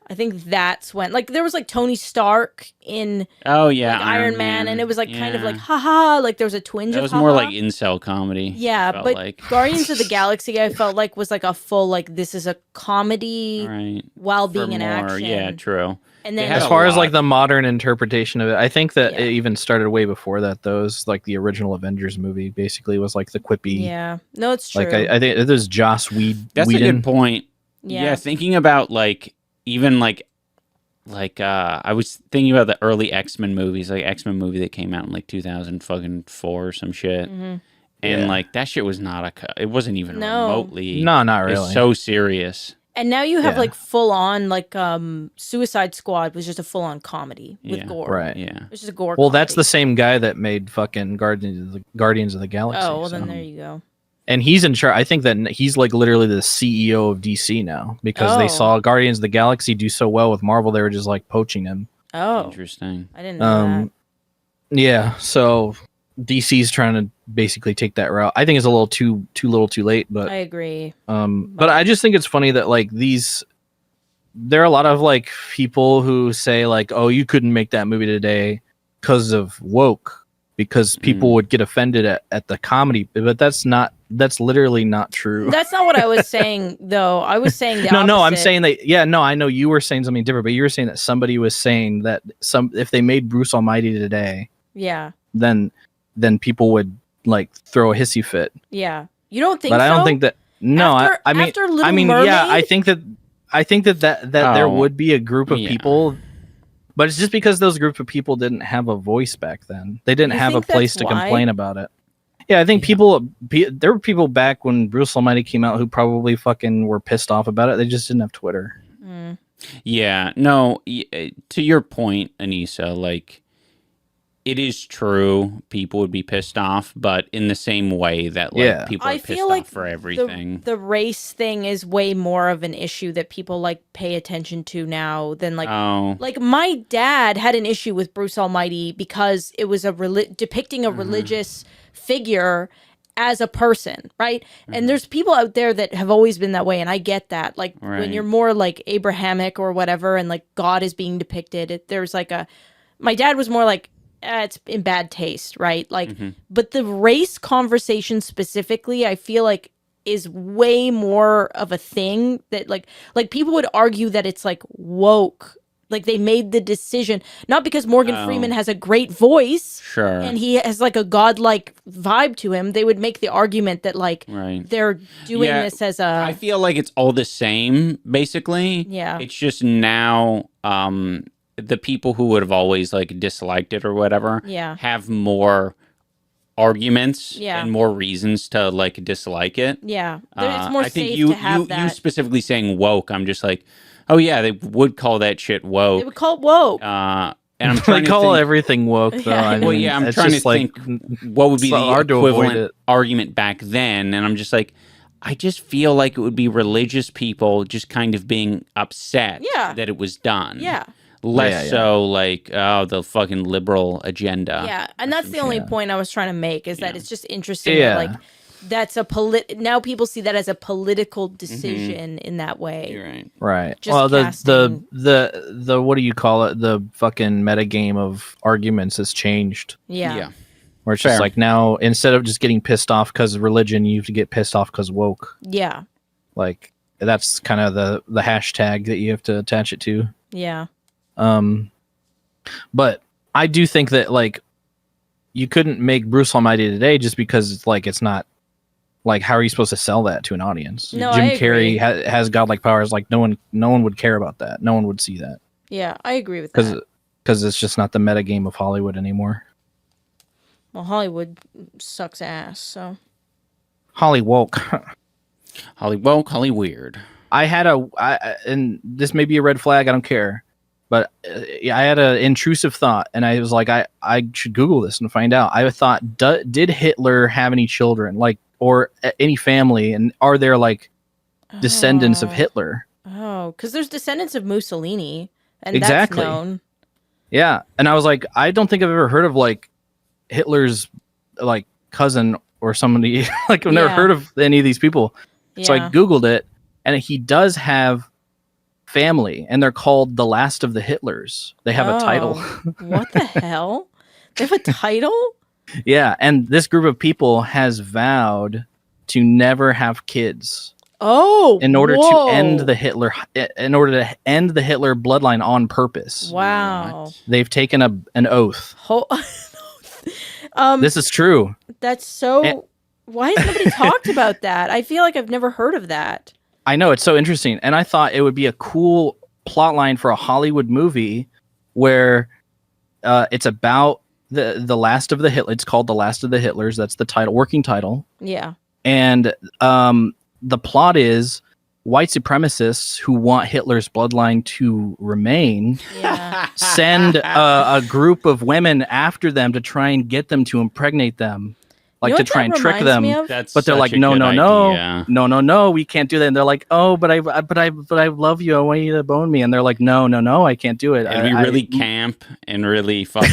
I think that's when there was like Tony Stark in Iron Man, and it was like kind of like haha, like there was a twinge of that was more like incel comedy. Yeah, but Guardians of the Galaxy I felt like was like a full this is a comedy while being an action. Yeah, true. And then as far as like the modern interpretation of it, I think that it even started way before that. Those like the original Avengers movie basically was like the quippy. Yeah, no, it's true. Like I think there's Joss Whedon. That's a good point. Yeah, thinking about even I was thinking about the early X-Men movies, like X-Men movie that came out in like 2004 or some shit. Mm-hmm. And that shit was it wasn't even remotely. No, not really. It's so serious. And now you have full on Suicide Squad was just a full on comedy with gore. Right. Yeah. It's just a gore Well, comedy. that's the same guy that made fucking Guardians of the Galaxy. Oh, well then there you go. And he's in charge. I think that he's like literally the CEO of DC now because they saw Guardians of the Galaxy do so well with Marvel. They were just like poaching him. Oh, interesting. I didn't know that. Yeah. So DC's trying to basically take that route. I think it's a little too late, but I agree. But I just think it's funny that like there are a lot of like people who say like, oh, you couldn't make that movie today because of woke. because people would get offended at the comedy, but that's literally not true. That's not what I was saying, though. I was saying the opposite. No, I'm saying that. Yeah, no, I know you were saying something different, but you were saying that somebody was saying that if they made Bruce Almighty today, yeah, then people would like throw a hissy fit. Yeah, you don't think? But so? I don't think that. No, After Little Mermaid? yeah, I think that there would be a group of people. But it's just because those group of people didn't have a voice back then. They didn't have a place to complain about it. Yeah, I think there were people back when Bruce Almighty came out who probably fucking were pissed off about it. They just didn't have Twitter. Yeah, no, to your point, Anissa, like, it is true people would be pissed off, but in the same way that like people are pissed off for everything. The race thing is way more of an issue that people like pay attention to now than like like my dad had an issue with Bruce Almighty because it was depicting a religious figure as a person, right? And there's people out there that have always been that way, and I get that. Like when you're more like Abrahamic or whatever, and like God is being depicted, there's like my dad was more like, it's in bad taste, right? Like, but the race conversation specifically, I feel like is way more of a thing that like people would argue that it's like woke, like they made the decision, not because Morgan Freeman has a great voice and he has like a godlike vibe to him. They would make the argument that like they're doing this as I feel like it's all the same, basically. Yeah. It's just now, the people who would have always like disliked it or whatever have more arguments and more reasons to like dislike it. Yeah. It's more I think safe you, to have that. You specifically saying woke, I'm just like, oh yeah, they would call that shit woke. They would call it woke. And I'm trying to call think, everything woke though. I mean, I'm trying to think what would be the equivalent argument back then, and I'm just like, I just feel like it would be religious people just kind of being upset that it was done. Yeah. Less so like, oh, the fucking liberal agenda. Yeah, and that's the only point I was trying to make, is that it's just interesting that, like, that's now people see that as a political decision in that way. You're right. Right. Just well, casting... the what do you call it? The fucking metagame of arguments has changed. Yeah. Where it's just like now, instead of just getting pissed off because of religion, you have to get pissed off because woke. Yeah. Like, that's kind of the hashtag that you have to attach it to. Yeah. But I do think that like you couldn't make Bruce Almighty today just because it's like it's not like, how are you supposed to sell that to an audience? No, Jim I agree. Carrey has godlike powers. Like no one would care about that. No one would see that. Yeah, I agree with that. Because it's just not the metagame of Hollywood anymore. Well, Hollywood sucks ass. So HOLLYWOKE. HOLLYWOKE, HOLLYWEIRD. I had and this may be a red flag. I don't care. But I had an intrusive thought, and I was like, I should Google this and find out. I thought, did Hitler have any children, like, or any family, and are there like descendants of Hitler? Oh, because there's descendants of Mussolini, and exactly. That's known. Yeah, and I was like, I don't think I've ever heard of like Hitler's like cousin or somebody. Like I've never heard of any of these people. So I Googled it, and he does have family, and they're called the Last of the Hitlers. They have a title. What the hell? They have a title? Yeah, and this group of people has vowed to never have kids. Oh, in order to end the Hitler bloodline on purpose. Wow. They've taken an oath. This is true. That's so. Why has nobody talked about that? I feel like I've never heard of that. I know, it's so interesting, and I thought it would be a cool plot line for a Hollywood movie where it's about the last of the Hitlers. It's called The Last of the Hitlers. That's the title, working title. Yeah. And the plot is white supremacists who want Hitler's bloodline to remain send a group of women after them to try and get them to impregnate them. Like to try and trick them, but they're like, no, we can't do that. And they're like, oh, but I love you. I want you to bone me. And they're like, no, I can't do it. It'd be really camp and really fucking.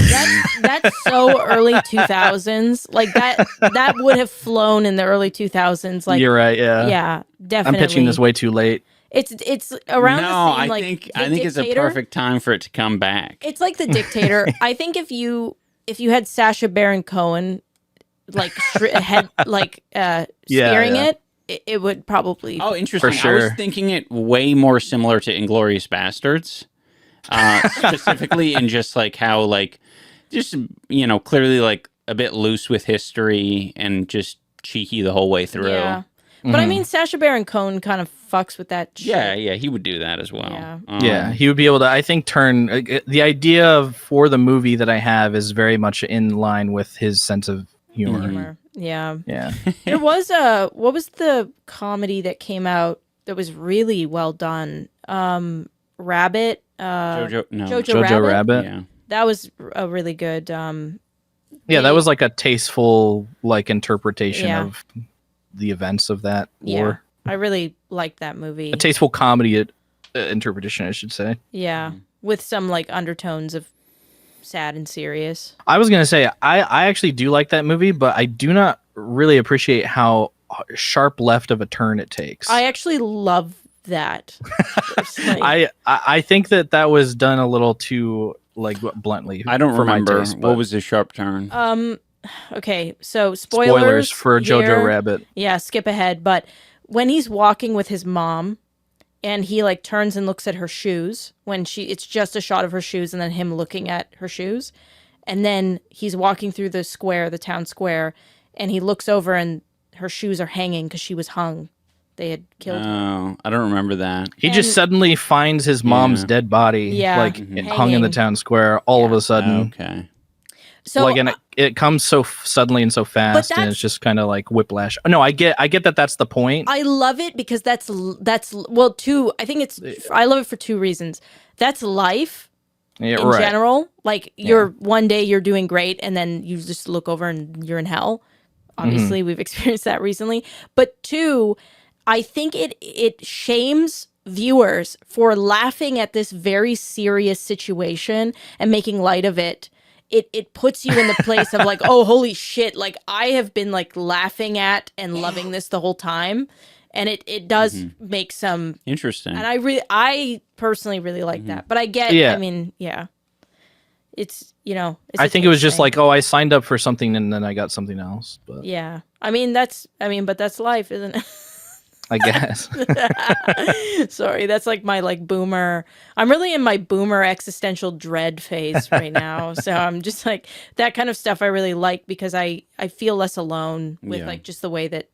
That's so early 2000s. Like that would have flown in the early 2000s. Like you're right. Yeah. Yeah, definitely. I'm pitching this way too late. It's around the same. I think it's a perfect time for it to come back. It's like The Dictator. I think if you if you had Sacha Baron Cohen like steering it would probably. Oh, interesting. For sure. I was thinking it way more similar to Inglourious Bastards, specifically in just like how like just clearly like a bit loose with history and just cheeky the whole way through. Yeah. But I mean, Sacha Baron Cohen kind of fucks with that shit. Yeah, he would do that as well. Yeah. He would be able to, I think, turn the idea for the movie that I have is very much in line with his sense of humor. Yeah. Yeah. There was what was the comedy that came out that was really well done? Rabbit. Jojo Rabbit. Yeah. That was a really good. Yeah, that was like a tasteful like interpretation of the events of that war. I really liked that movie. A tasteful comedy interpretation, I should say. Yeah, with some like undertones of sad and serious. I was gonna say I actually do like that movie, but I do not really appreciate how sharp left of a turn it takes. I actually love that. I think that was done a little too like bluntly. I don't remember. Taste, what was the sharp turn? Okay, so spoilers for Jojo Rabbit. Yeah, skip ahead. But when he's walking with his mom, and he like turns and looks at her shoes when it's just a shot of her shoes, and then him looking at her shoes, and then he's walking through the square, the town square, and he looks over and her shoes are hanging because she was hung. They had killed her. Oh, I don't remember that. He just suddenly finds his mom's dead body, like hung in the town square, all of a sudden. Okay. So like, and it comes so suddenly and so fast, and it's just kind of like whiplash. No, I get that that's the point. I love it because that's well, I think I love it for two reasons. That's life in general. Like one day you're doing great, and then you just look over and you're in hell. Obviously, we've experienced that recently. But two, I think it shames viewers for laughing at this very serious situation and making light of it. It puts you in the place of like, oh, holy shit. Like I have been like laughing at and loving this the whole time. And it does make some interesting. And I personally really like that. But I get, I mean, yeah. It's, I think it was just like, oh, I signed up for something and then I got something else. But yeah. But that's life, isn't it? I guess. Sorry, that's like my like boomer. I'm really in my boomer existential dread phase right now. So I'm just like that kind of stuff I really like because I feel less alone with like just the way that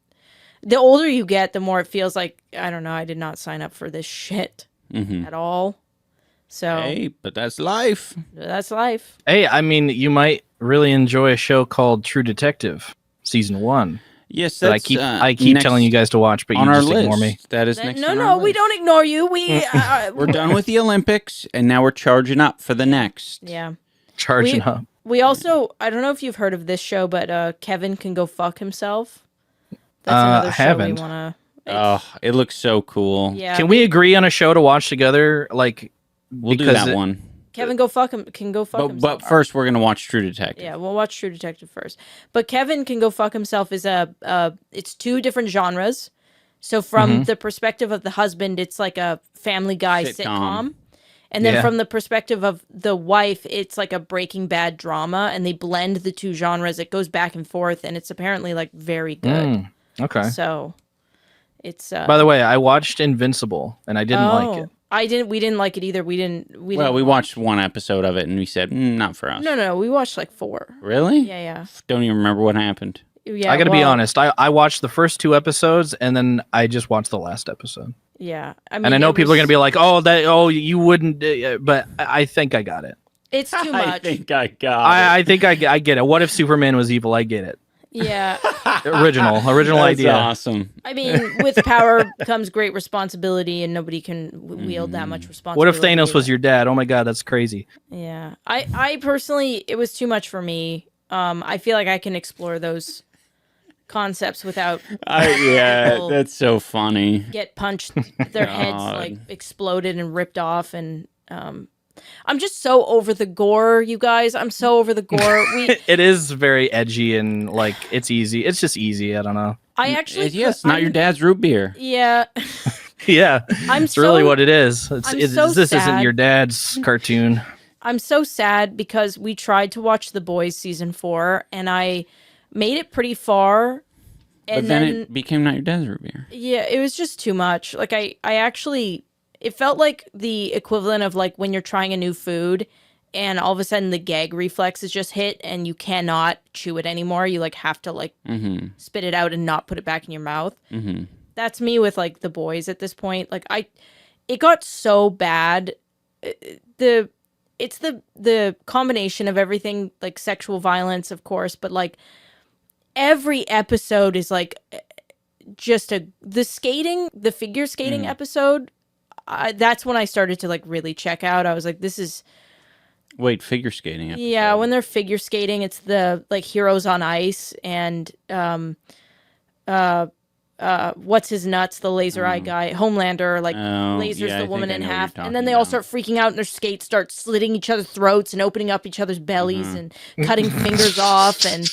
the older you get, the more it feels like, I don't know, I did not sign up for this shit at all. So hey, but that's life. That's life. Hey, I mean, you might really enjoy a show called True Detective, season 1. Yes, that I keep telling you guys to watch, but you just ignore me. That is next. No, we don't ignore you. We're done with the Olympics, and now we're charging up for the next. Yeah, charging up. We also, I don't know if you've heard of this show, but Kevin Can Go Fuck Himself. That's another show we want to. Oh, it looks so cool. Yeah. Can we agree on a show to watch together? Like, we'll do that one. Kevin Can Go Fuck Himself. But first, we're gonna watch True Detective. Yeah, we'll watch True Detective first. But Kevin Can Go Fuck Himself is it's two different genres. So from the perspective of the husband, it's like a Family Guy sitcom. And then from the perspective of the wife, it's like a Breaking Bad drama, and they blend the two genres. It goes back and forth, and it's apparently like very good. Okay. So it's. By the way, I watched Invincible, and I didn't like it. We didn't like it either. We watched one episode of it and we said, not for us. No, we watched like 4. Really? Yeah. Don't even remember what happened. Yeah, I gotta be honest. I watched the first 2 episodes and then I just watched the last episode. Yeah. I mean, and I know people are gonna be like, you wouldn't, but I think I got it. It's too much. I think I got it. I think I get it. What if Superman was evil? I get it. Yeah. Original idea. Awesome. I mean, with power comes great responsibility, and nobody can wield that much responsibility. What if Thanos was your dad? Oh my god, that's crazy. Yeah. I personally, it was too much for me. I feel like I can explore those concepts without that's so funny. Get punched, their heads like exploded and ripped off, and I'm just so over the gore, you guys. I'm so over the gore. It is very edgy and like it's easy. It's just easy. I don't know. I actually it's not your dad's root beer. Yeah. Yeah. It's really what it is. This sad. isn't your dad's cartoon. I'm so sad because we tried to watch The Boys season 4 and I made it pretty far. And but then it became Not Your Dad's Root Beer. Yeah, it was just too much. Like I actually, it felt like the equivalent of like when you're trying a new food and all of a sudden the gag reflex is just hit and you cannot chew it anymore. You like have to like spit it out and not put it back in your mouth. That's me with like The Boys at this point. Like it got so bad. It's the combination of everything, like sexual violence, of course, but like every episode is like just the figure skating episode. That's when I started to like really check out. I was like, this is. Wait, figure skating episode. Yeah, when they're figure skating, it's the like Heroes on Ice and what's his nuts, the laser eye guy, Homelander, like lasers the woman in half, and then they all start freaking out and their skates start slitting each other's throats and opening up each other's bellies and cutting fingers off and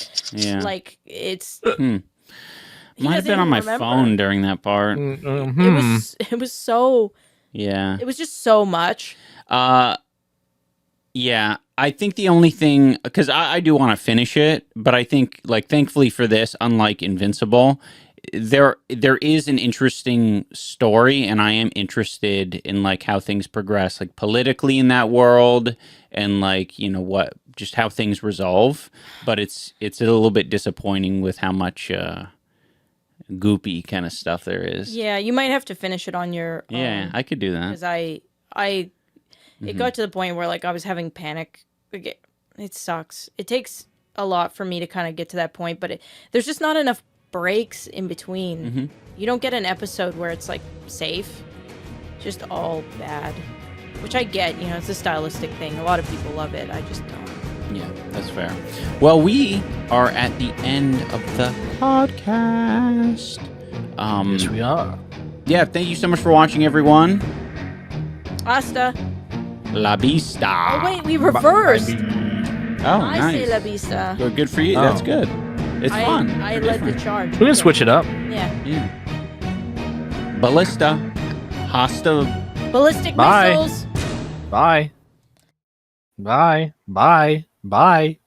like it's might have been on my phone during that part. It was so it was just so much. Yeah, I think the only thing, because I do want to finish it, but I think, like, thankfully for this, unlike Invincible, there is an interesting story, and I am interested in, like, how things progress, like, politically in that world, and, like, you know, just how things resolve, but it's a little bit disappointing with how much goopy kind of stuff there is. Yeah, you might have to finish it on your own. Yeah, I could do that. Because it got to the point where, like, I was having panic. It sucks. It takes a lot for me to kind of get to that point, but there's just not enough breaks in between. You don't get an episode where it's, like, safe. Just all bad. Which I get, you know, it's a stylistic thing. A lot of people love it. I just don't. Yeah, that's fair. Well, we are at the end of the podcast. Yes, we are. Yeah, thank you so much for watching, everyone. Hasta. La vista. Oh, wait, we reversed. Oh, I nice. say la vista. Good for you. That's good. It's fun. I led the charge. We're going to switch it up. Yeah. Ballista. Hasta. Ballistic Bye. missiles. Bye. Bye. Bye. Bye.